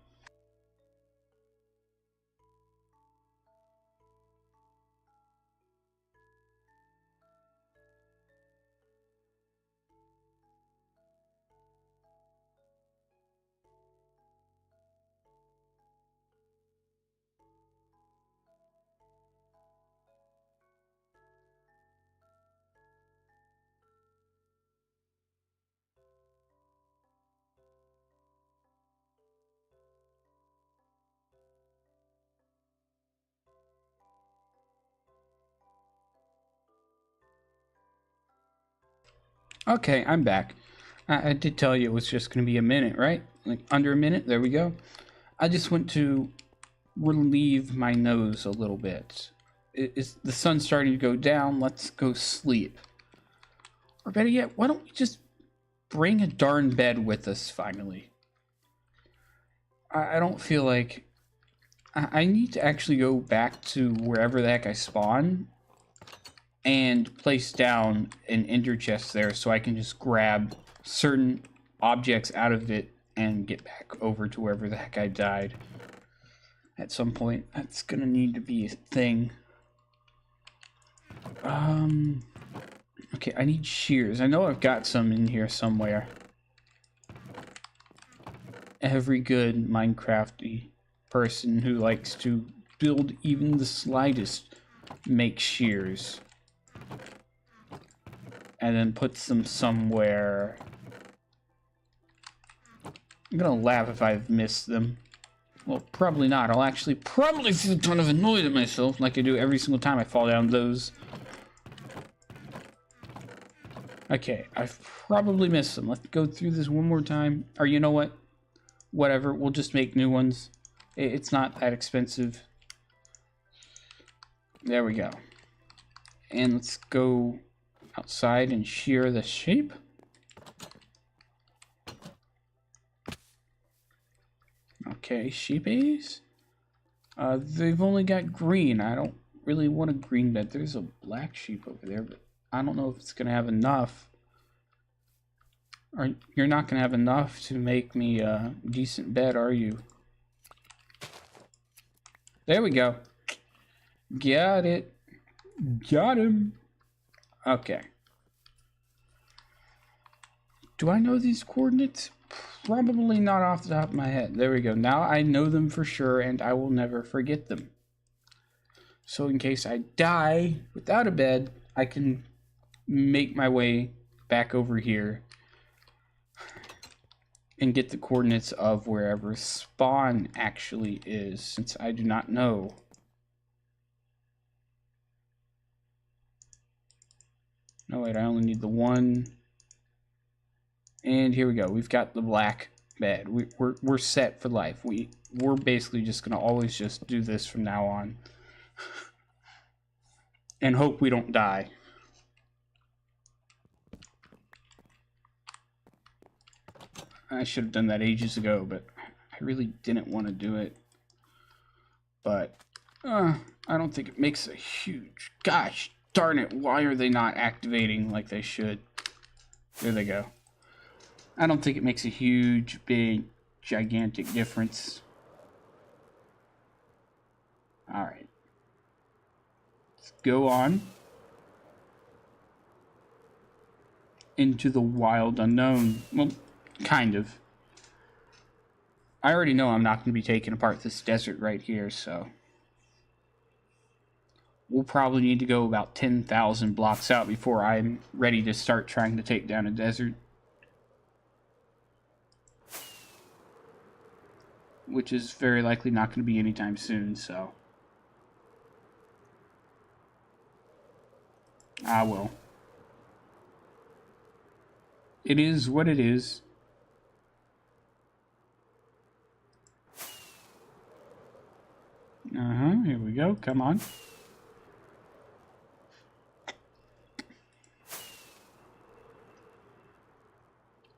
S1: Okay, I'm back. I did tell you it was just going to be a minute, right? Like under a minute. There we go. I just went to relieve my nose a little bit. It's the sun's starting to go down. Let's go sleep. Or better yet, why don't we just bring a darn bed with us finally? I don't feel like... I need to actually go back to wherever the heck I spawn and place down an ender chest there so I can just grab certain objects out of it and get back over to wherever the heck I died. At some point, that's gonna need to be a thing. Okay, I need shears. I know I've got some in here somewhere. Every good Minecrafty person who likes to build even the slightest makes shears. And then puts them somewhere. I'm gonna laugh if I've missed them. Well, probably not. I'll actually probably feel kind of annoyed at myself like I do every single time I fall down those. Okay, I've probably missed them. Let's go through this one more time. Or you know what? Whatever, we'll just make new ones. It's not that expensive. There we go. And let's go outside and shear the sheep. Okay, sheepies. They've only got green. I don't really want a green bed. There's a black sheep over there, but I don't know if it's gonna have enough. Or you're not gonna have enough to make me a decent bed, are you? There we go. Got it. Got him. Okay. Do I know these coordinates? Probably not off the top of my head. There we go. Now I know them for sure, and I will never forget them. So in case I die without a bed, I can make my way back over here and get the coordinates of wherever spawn actually is, since I do not know. No, wait, I only need the one. And here we go. We've got the black bed. We're set for life. We're basically just gonna always just do this from now on, and hope we don't die. I should have done that ages ago, but I really didn't want to do it. But I don't think it makes a huge... Gosh darn it, why are they not activating like they should? There they go. I don't think it makes a huge, big, gigantic difference. Alright. Let's go on into the wild unknown. Well, kind of. I already know I'm not going to be taking apart this desert right here, so... We'll probably need to go about 10,000 blocks out before I'm ready to start trying to take down a desert. Which is very likely not going to be anytime soon, so... Ah, well. It is what it is. Here we go. Come on.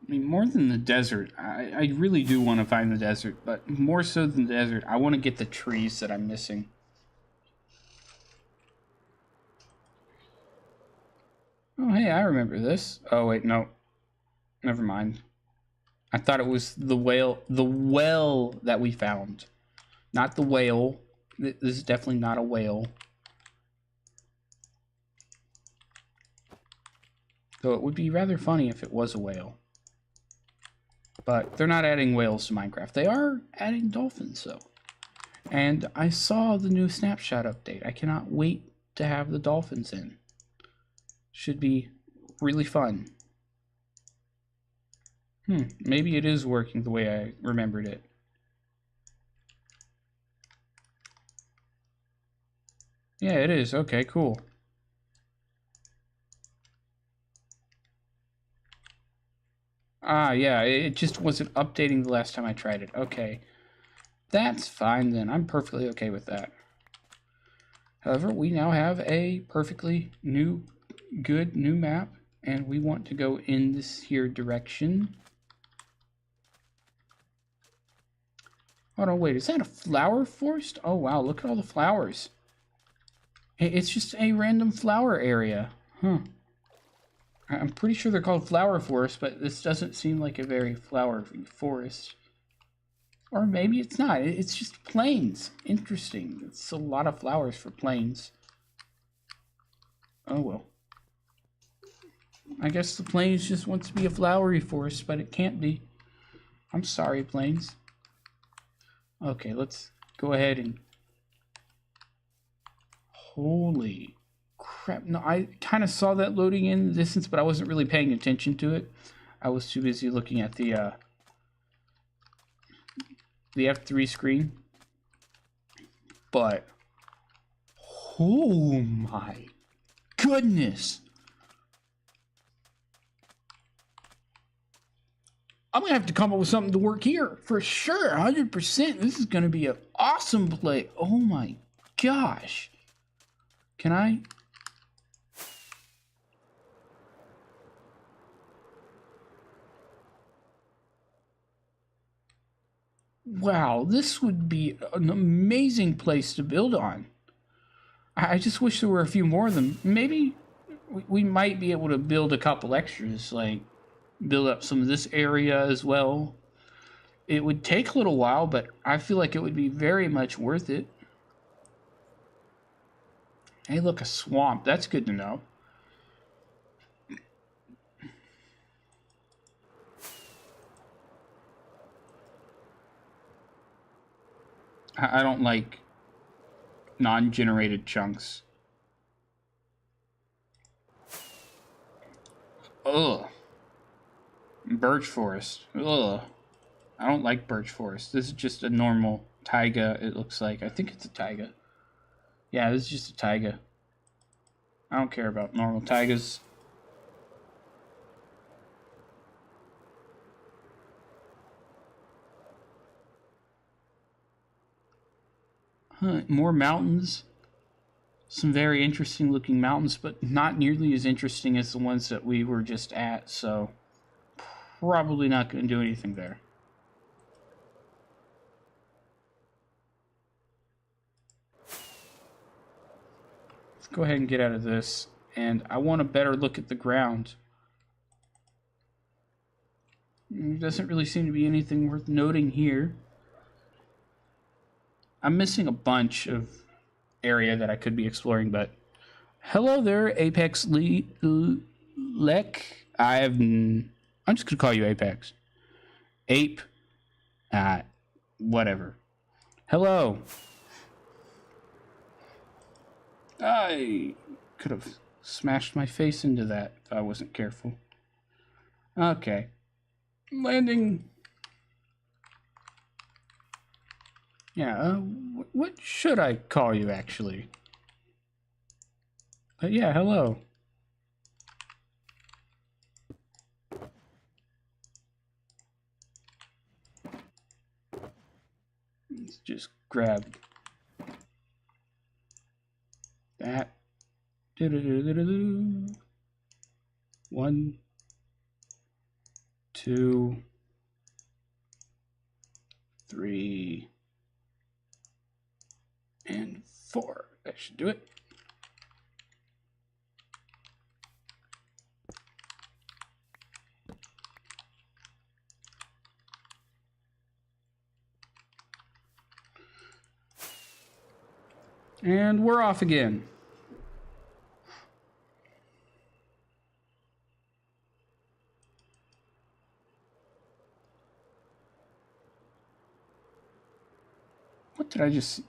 S1: I mean, more than the desert, I really do want to find the desert, but more so than the desert, I want to get the trees that I'm missing. Oh, hey, I remember this. Oh, wait, no. Never mind. I thought it was the well that we found. Not the whale. This is definitely not a whale. Though it would be rather funny if it was a whale. But they're not adding whales to Minecraft. They are adding dolphins, though. And I saw the new snapshot update. I cannot wait to have the dolphins in. Should be really fun. Maybe it is working the way I remembered it. Yeah, it is. Okay, cool. Ah, yeah, it just wasn't updating the last time I tried it. Okay. That's fine then. I'm perfectly okay with that. However, we now have a perfectly good new map, and we want to go in this here direction. Hold on, wait, is that a flower forest? Oh wow, look at all the flowers. It's just a random flower area. Huh. I'm pretty sure they're called flower forests, but this doesn't seem like a very flowery forest. Or maybe it's not. It's just plains. Interesting. It's a lot of flowers for plains. Oh well. I guess the plains just wants to be a flowery forest, but it can't be. I'm sorry, plains. Okay, let's go ahead and... Holy crap. No, I kind of saw that loading in the distance, but I wasn't really paying attention to it. I was too busy looking at the F3 screen. But... Oh my goodness! I'm gonna have to come up with something to work here for sure. 100%. This is gonna be an awesome play. Oh my gosh! Can I? Wow, this would be an amazing place to build on. I just wish there were a few more of them. Maybe we might be able to build a couple extras, like build up some of this area as well. It would take a little while, but I feel like it would be very much worth it. Hey, look, a swamp. That's good to know. I don't like non-generated chunks. Ugh. Birch forest. Ugh. I don't like birch forest. This is just a normal taiga, it looks like. I think it's a taiga. Yeah, this is just a taiga. I don't care about normal taigas. Huh, more mountains. Some very interesting looking mountains, but not nearly as interesting as the ones that we were just at, so probably not going to do anything there. Let's go ahead and get out of this, and I want a better look at the ground. There doesn't really seem to be anything worth noting here. I'm missing a bunch of area that I could be exploring, but hello there, Apex Lek. I'm just gonna call you Apex. Ape. Whatever. Hello. I could have smashed my face into that if I wasn't careful. Okay. Landing. Yeah, what should I call you, actually? But yeah, hello. Let's just grab that. 1, 2, 3, and 4. That should do it. And we're off again. What did I just see?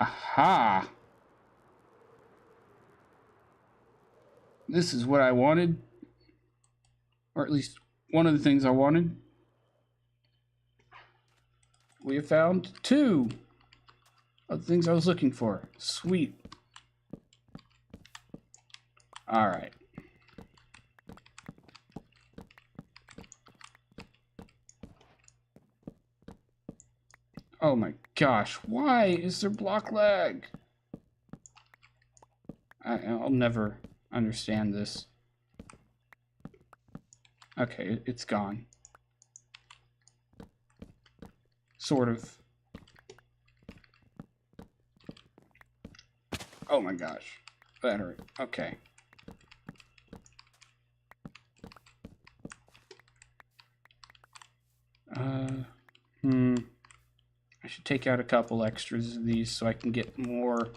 S1: Aha! This is what I wanted. Or at least one of the things I wanted. We have found 2 of the things I was looking for. Sweet. Alright. Oh my gosh, why is there block lag? I'll never understand this. Okay, it's gone. Sort of. Oh my gosh. That hurt. Okay. I should take out a couple extras of these so I can get more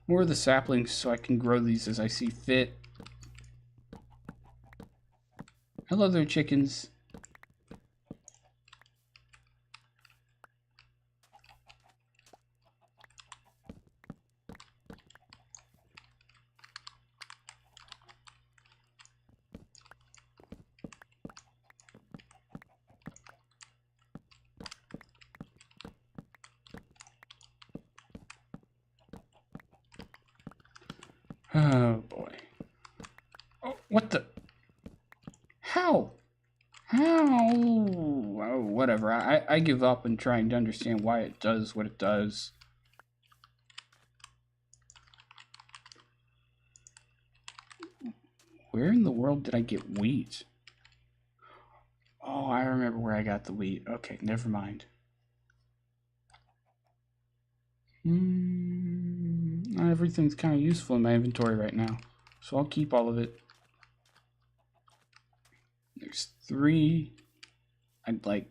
S1: of the saplings so I can grow these as I see fit. Hello there, chickens. Oh boy. Oh, what the? How? How? Oh, whatever. I give up on trying to understand why it does what it does. Where in the world did I get wheat? Oh, I remember where I got the wheat. Okay, never mind. Everything's kind of useful in my inventory right now, so I'll keep all of it. There's 3. I'd like,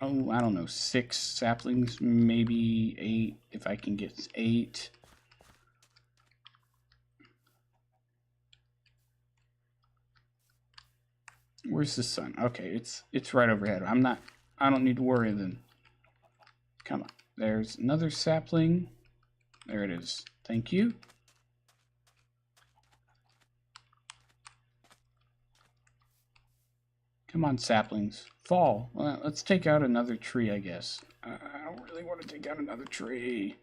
S1: oh, I don't know, 6 saplings, maybe 8 if I can get 8. Where's the sun? Okay, it's right overhead. I don't need to worry then. Come on. There's another sapling. There it is. Thank you. Come on, saplings. Fall. Well, let's take out another tree, I guess. I don't really want to take out another tree.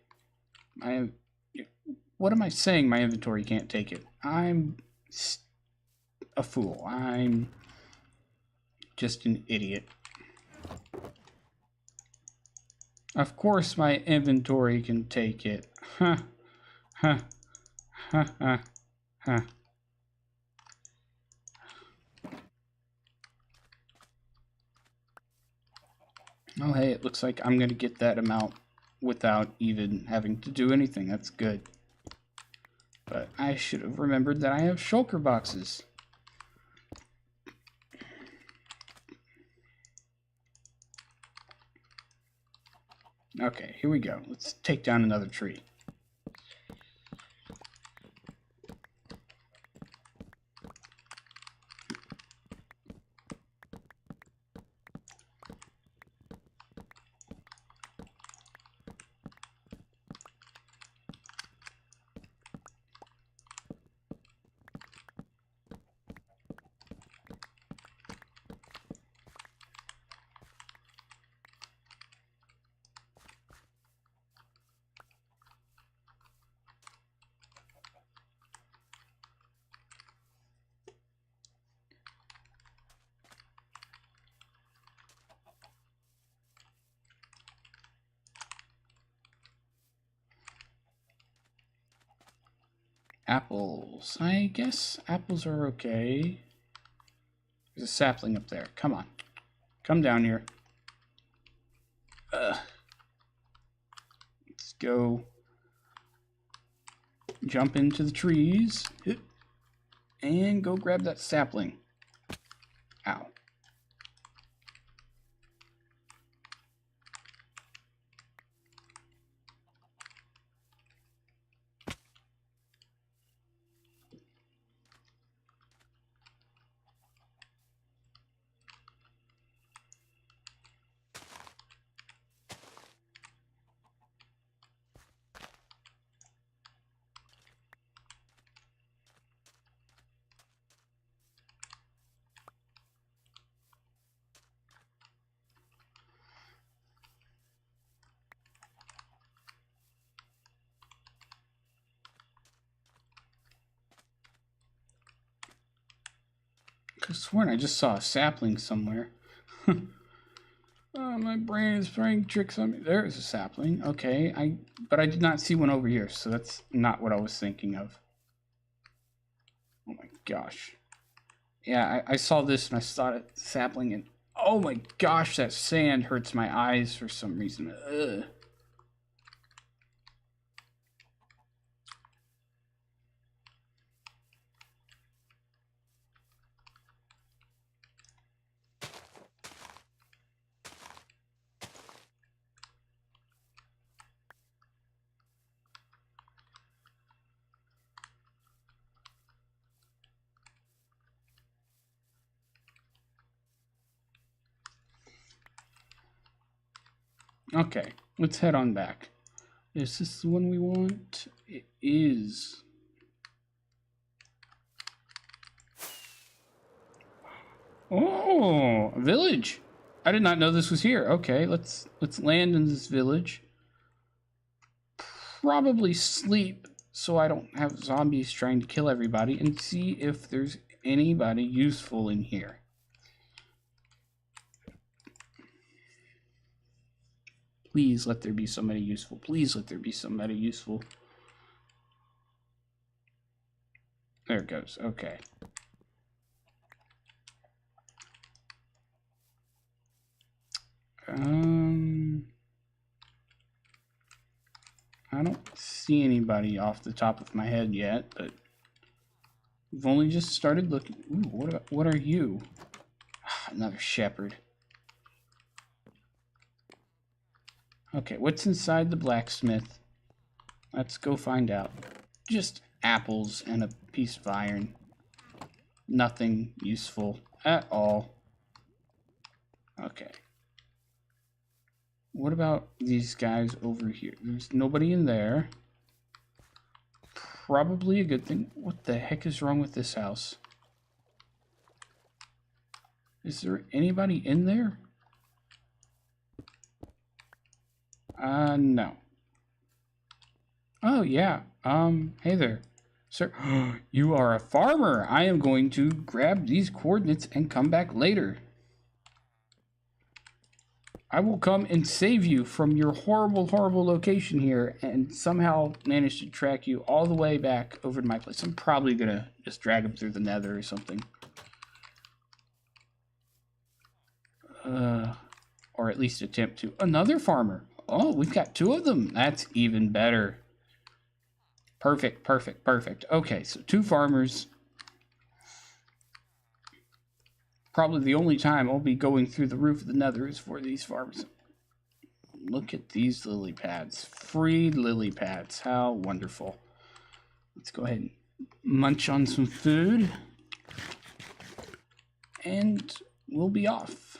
S1: What am I saying? My inventory can't take it. I'm a fool. I'm just an idiot. Of course my inventory can take it. Huh. Huh. Huh. Huh. Huh. Oh, hey, it looks like I'm going to get that amount without even having to do anything. That's good. But I should have remembered that I have shulker boxes. Okay, here we go. Let's take down another tree. Apples. I guess apples are okay. There's a sapling up there. Come on. Come down here. Let's go jump into the trees and go grab that sapling. Ow. I could have sworn I just saw a sapling somewhere. my brain is playing tricks on me. There's a sapling. Okay, but I did not see one over here, so that's not what I was thinking of. Oh my gosh. Yeah, I saw this and I saw it sapling and oh my gosh, that sand hurts my eyes for some reason. Ugh. Okay, let's head on back. Is this the one we want? It is. Oh, a village. I did not know this was here. Okay, let's land in this village. Probably sleep so I don't have zombies trying to kill everybody and see if there's anybody useful in here. Please let there be somebody useful. Please let there be somebody useful. There it goes. Okay. I don't see anybody off the top of my head yet, but we've only just started looking. Ooh, what are you? Another shepherd. Okay, what's inside the blacksmith? Let's go find out. Just apples and a piece of iron. Nothing useful at all. Okay. What about these guys over here? There's nobody in there. Probably a good thing. What the heck is wrong with this house? Is there anybody in there? No. Oh, yeah. Hey there. Sir, you are a farmer. I am going to grab these coordinates and come back later. I will come and save you from your horrible, horrible location here and somehow manage to track you all the way back over to my place. I'm probably going to just drag him through the nether or something. Or at least attempt to. Another farmer. Oh, we've got two of them. That's even better. Perfect, perfect, perfect. Okay, so two farmers. Probably the only time I'll be going through the roof of the nether is for these farmers. Look at these lily pads. Free lily pads. How wonderful. Let's go ahead and munch on some food. And we'll be off.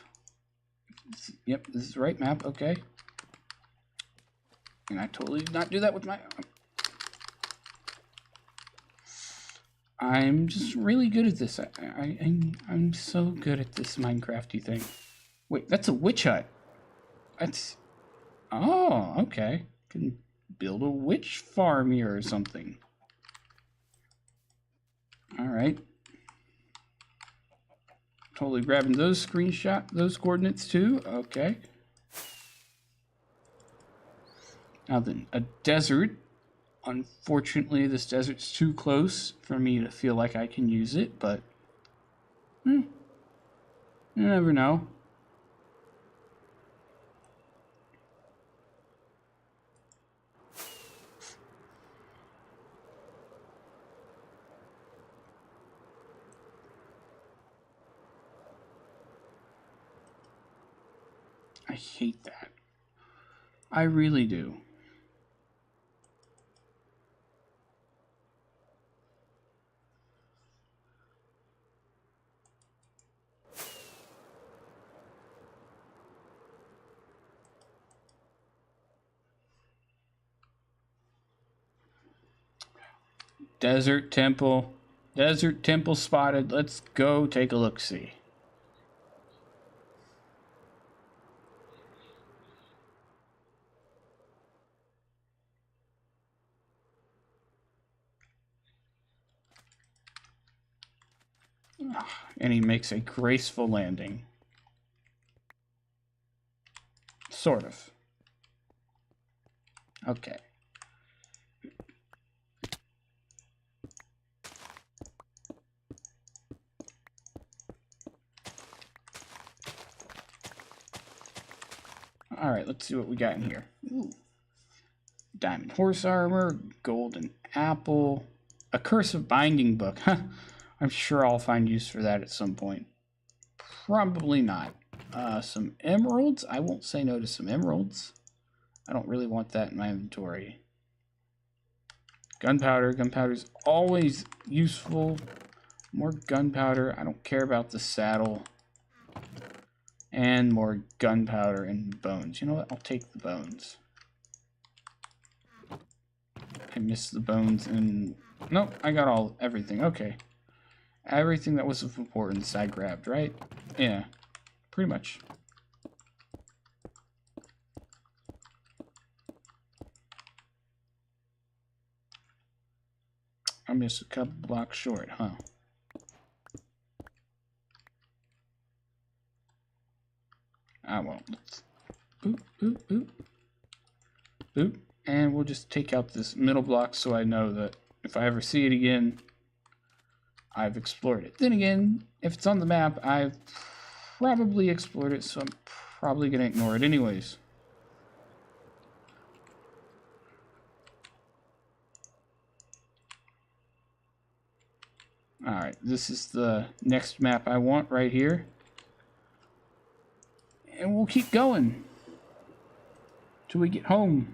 S1: Yep, this is the right map. Okay. And I totally did not do that with my... I'm just really good at this. I'm so good at this Minecrafty thing. Wait, that's a witch hut. That's... Oh, okay. Can build a witch farm here or something. All right. Totally grabbing those those coordinates too. Okay. Now then, a desert. Unfortunately, this desert's too close for me to feel like I can use it, but you never know. I hate that. I really do. Desert temple spotted. Let's go take a look-see. And he makes a graceful landing. Sort of. Okay. Alright, let's see what we got in here. Ooh. Diamond horse armor, golden apple, a cursive binding book. I'm sure I'll find use for that at some point. Probably not. Some emeralds. I won't say no to some emeralds. I don't really want that in my inventory. Gunpowder. Gunpowder's always useful. More gunpowder. I don't care about the saddle. And more gunpowder and bones. You know what? I'll take the bones. I missed the bones and... Nope, I got everything. Okay. Everything that was of importance I grabbed, right? Yeah, pretty much. I missed a couple blocks short, huh? Well, let's boop, boop, boop. Boop. And we'll just take out this middle block so I know that if I ever see it again, I've explored it. Then again, if it's on the map, I've probably explored it, so I'm probably going to ignore it anyways. Alright, this is the next map I want right here. And we'll keep going till we get home.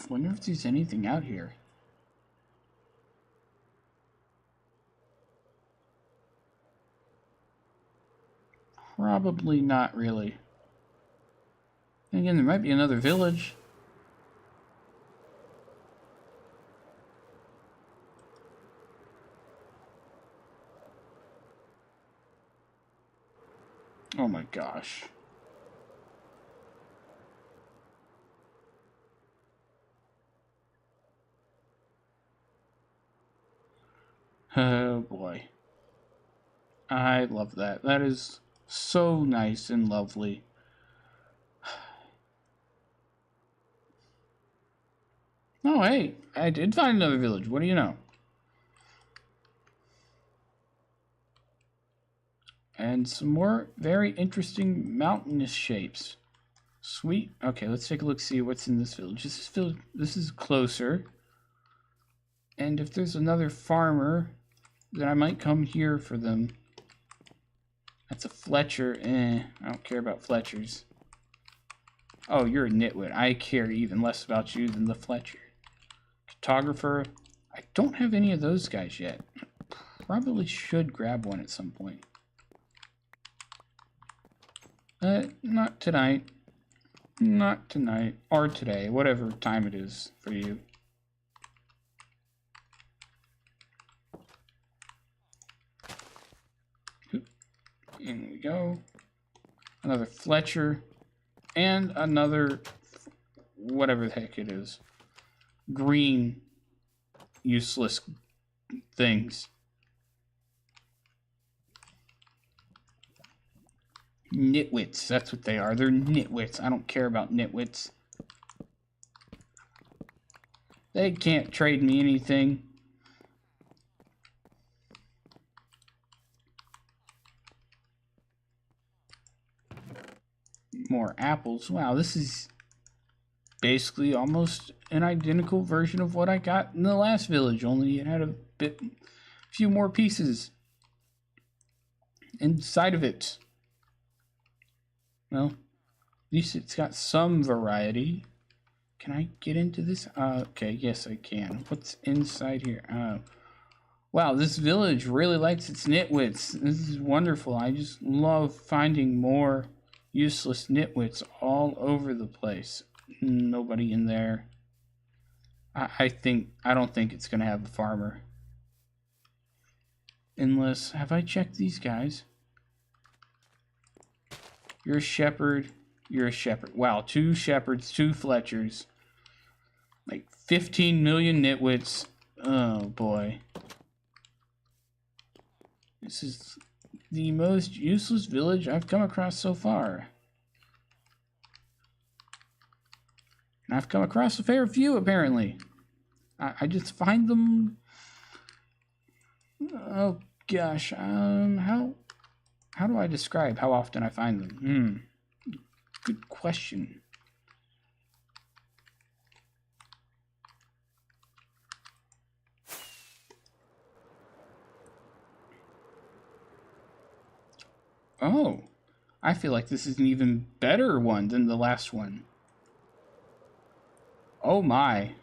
S1: Wonder if there's anything out here. Probably not really. And again, there might be another village. Oh my gosh. Oh boy. I love that. That is so nice and lovely. Oh hey, I did find another village. What do you know? And some more very interesting mountainous shapes. Sweet. Okay, let's take a look, see what's in this village. This is closer. And if there's another farmer, then I might come here for them. That's a Fletcher. I don't care about Fletchers. Oh, you're a nitwit. I care even less about you than the Fletcher. Cartographer. I don't have any of those guys yet. Probably should grab one at some point. Not tonight. Not tonight. Or today. Whatever time it is for you. In we go. Another Fletcher. And another... whatever the heck it is. Green. Useless things. Nitwits, that's what they are. They're nitwits. I don't care about nitwits. They can't trade me anything. More apples. Wow, this is basically almost an identical version of what I got in the last village, only it had a few more pieces inside of it. Well, at least it's got some variety. Can I get into this? Okay, yes I can. What's inside here? Wow, this village really likes its nitwits. This is wonderful. I just love finding more useless nitwits all over the place. Nobody in there. I don't think it's gonna have a farmer. Unless, have I checked these guys? You're a shepherd. You're a shepherd. Wow, 2 shepherds, 2 Fletchers. Like 15 million nitwits. Oh boy. This is the most useless village I've come across so far. And I've come across a fair few, apparently. I just find them... Oh, gosh. How do I describe how often I find them? Good question. Oh, I feel like this is an even better one than the last one. Oh my.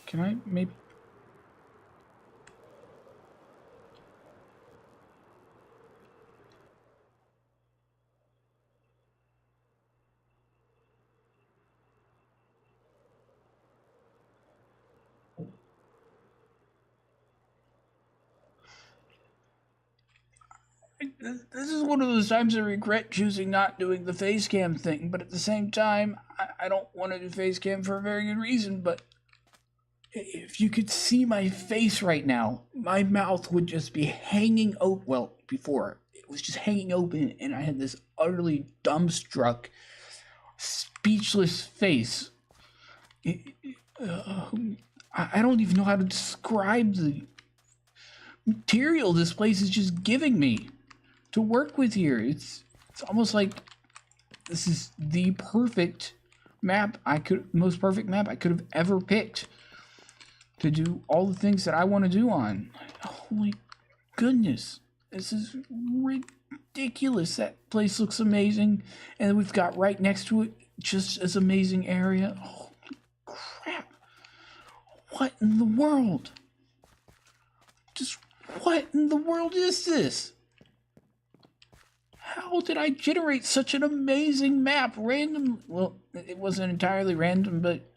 S1: Can I maybe... This is one of those times I regret choosing not doing the face cam thing, but at the same time, I don't want to do face cam for a very good reason, but if you could see my face right now, my mouth would just be hanging open. Well, before, it was just hanging open, and I had this utterly dumbstruck, speechless face. I don't even know how to describe the material this place is just giving me to work with here. It's almost like this is the perfect map most perfect map I could have ever picked to do all the things that I want to do on. Holy goodness, this is ridiculous. That place looks amazing, and we've got right next to it just as amazing area. Holy crap! What in the world? Just what in the world is this? How did I generate such an amazing map? Random? Well, it wasn't entirely random, but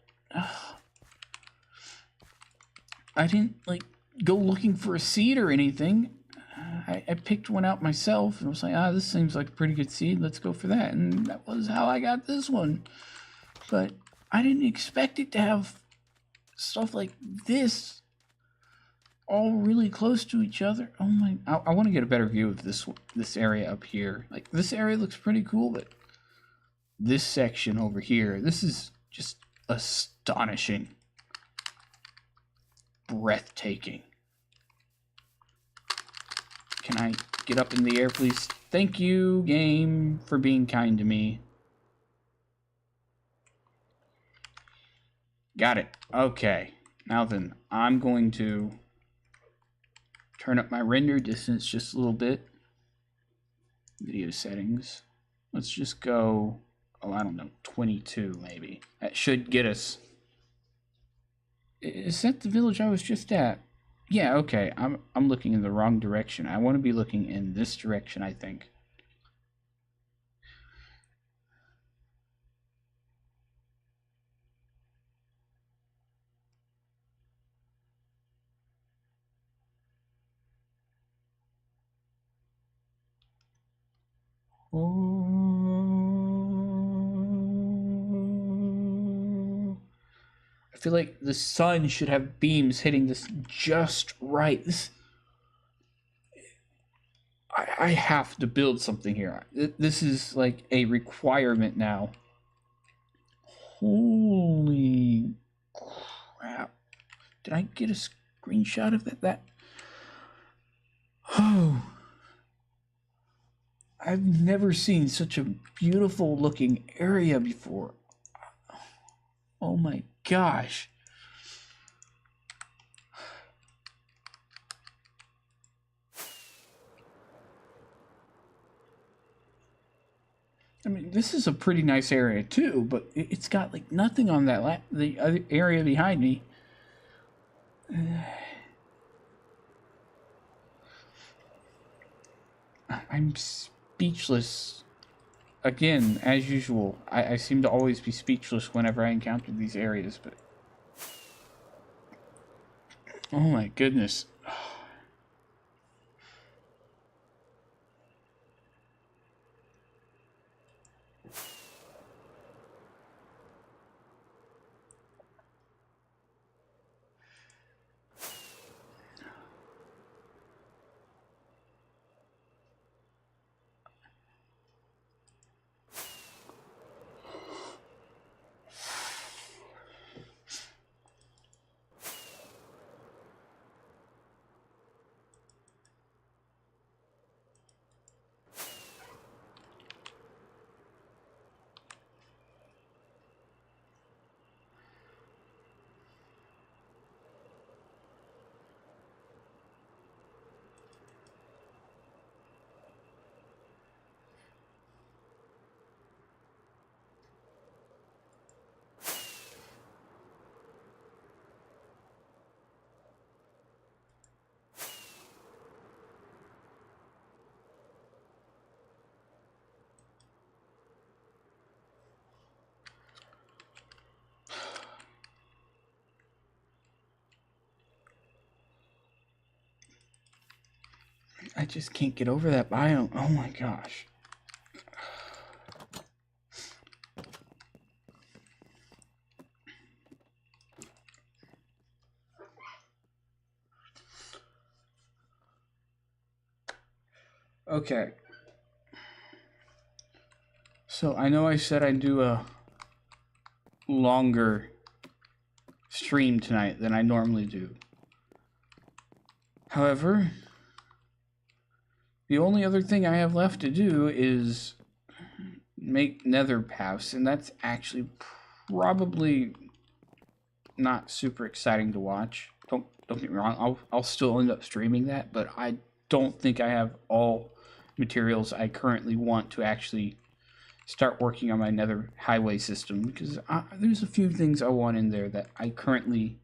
S1: I didn't like go looking for a seed or anything. I picked one out myself and was like, this seems like a pretty good seed. Let's go for that. And that was how I got this one. But I didn't expect it to have stuff like this all really close to each other. Oh my, I want to get a better view of this area up here. Like, this area looks pretty cool, but this section over here, this is just astonishing. Breathtaking. Can I get up in the air, please? Thank you, game, for being kind to me. Got it. Okay. Now then, I'm going to turn up my render distance just a little bit. Video settings. Let's just go, I don't know, 22 maybe. That should get us. Is that the village I was just at? Yeah, okay. I'm looking in the wrong direction. I want to be looking in this direction, I think. I feel like the sun should have beams hitting this just right. I have to build something here. This is like a requirement now. Holy crap. Did I get a screenshot of that? Oh. I've never seen such a beautiful looking area before. Oh my gosh. I mean, this is a pretty nice area too, but it's got like nothing on the other area behind me. I'm speechless. Again, as usual, I seem to always be speechless whenever I encounter these areas, but... Oh my goodness. I just can't get over that biome. Oh my gosh. Okay. So I know I said I'd do a longer stream tonight than I normally do. However, the only other thing I have left to do is make nether paths, and that's actually probably not super exciting to watch. Don't get me wrong, I'll still end up streaming that, but I don't think I have all materials I currently want to actually start working on my nether highway system, because there's a few things I want in there that I currently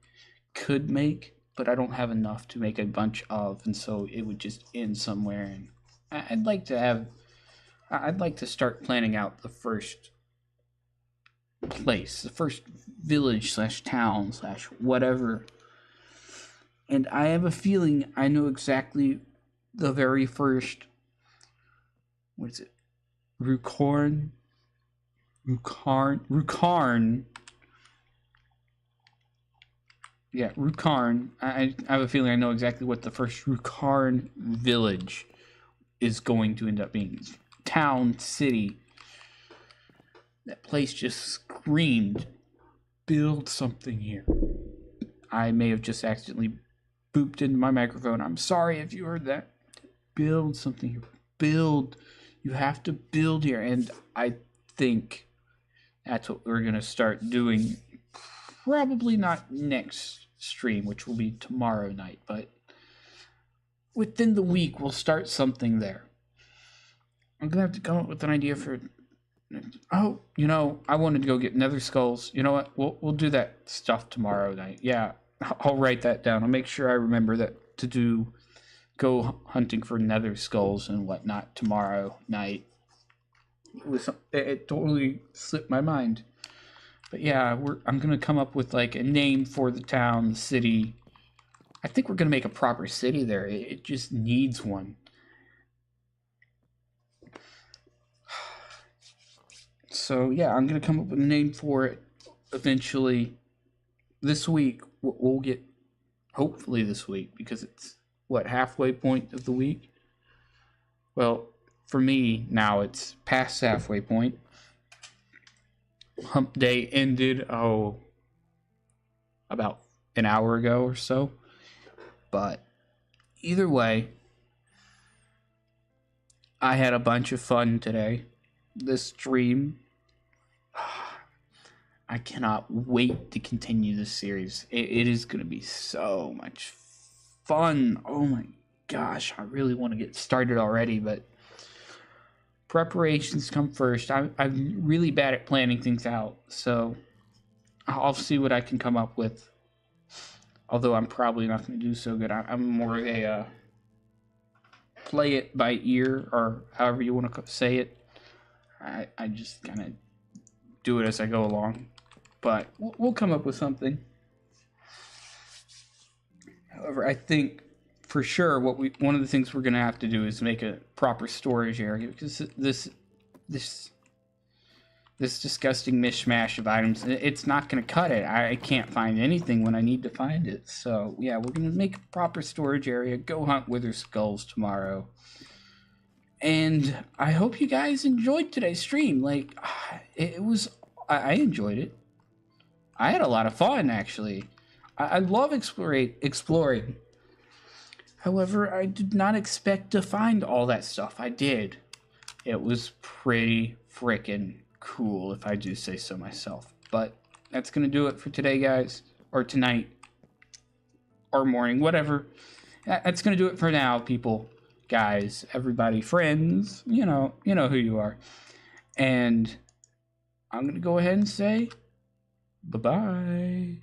S1: could make, but I don't have enough to make a bunch of, and so it would just end somewhere. And I'd like to start planning out the first place, the first village slash town slash whatever. And I have a feeling I know exactly the very first, what is it? Ruecarn. Yeah, Ruecarn. I have a feeling I know exactly what the first Ruecarn village is going to end up being. Town, city. That place just screamed, build something here. I may have just accidentally booped into my microphone. I'm sorry if you heard that. Build something here. Build. You have to build here. And I think that's what we're going to start doing. Probably not next stream, which will be tomorrow night, but within the week, we'll start something there. I'm going to have to come up with an idea for... Oh, I wanted to go get nether skulls. You know what? We'll do that stuff tomorrow night. Yeah, I'll write that down. I'll make sure I remember that to go hunting for nether skulls and whatnot tomorrow night. It totally slipped my mind. But yeah, I'm going to come up with like a name for the town, the city. I think we're going to make a proper city there. It just needs one. So yeah, I'm going to come up with a name for it eventually. This week, we'll get, hopefully this week, because it's, halfway point of the week? Well, for me, now it's past halfway point. Hump day ended, about an hour ago or so. But either way, I had a bunch of fun today. This stream, I cannot wait to continue this series. It is going to be so much fun. Oh my gosh, I really want to get started already, but preparations come first. I'm really bad at planning things out, so I'll see what I can come up with. Although I'm probably not going to do so good. I'm more of a play it by ear, or however you want to say it. I just kind of do it as I go along. But we'll come up with something. However, I think for sure one of the things we're going to have to do is make a proper storage area, because this disgusting mishmash of items, it's not going to cut it. I can't find anything when I need to find it. So yeah, we're going to make a proper storage area, go hunt wither skulls tomorrow. And I hope you guys enjoyed today's stream. Like, I enjoyed it. I had a lot of fun, actually. I love exploring. However, I did not expect to find all that stuff. I did. It was pretty freaking cool, if I do say so myself. But that's going to do it for today, guys. Or tonight. Or morning, whatever. That's going to do it for now, people. Guys, everybody, friends. You know who you are. And I'm going to go ahead and say bye-bye.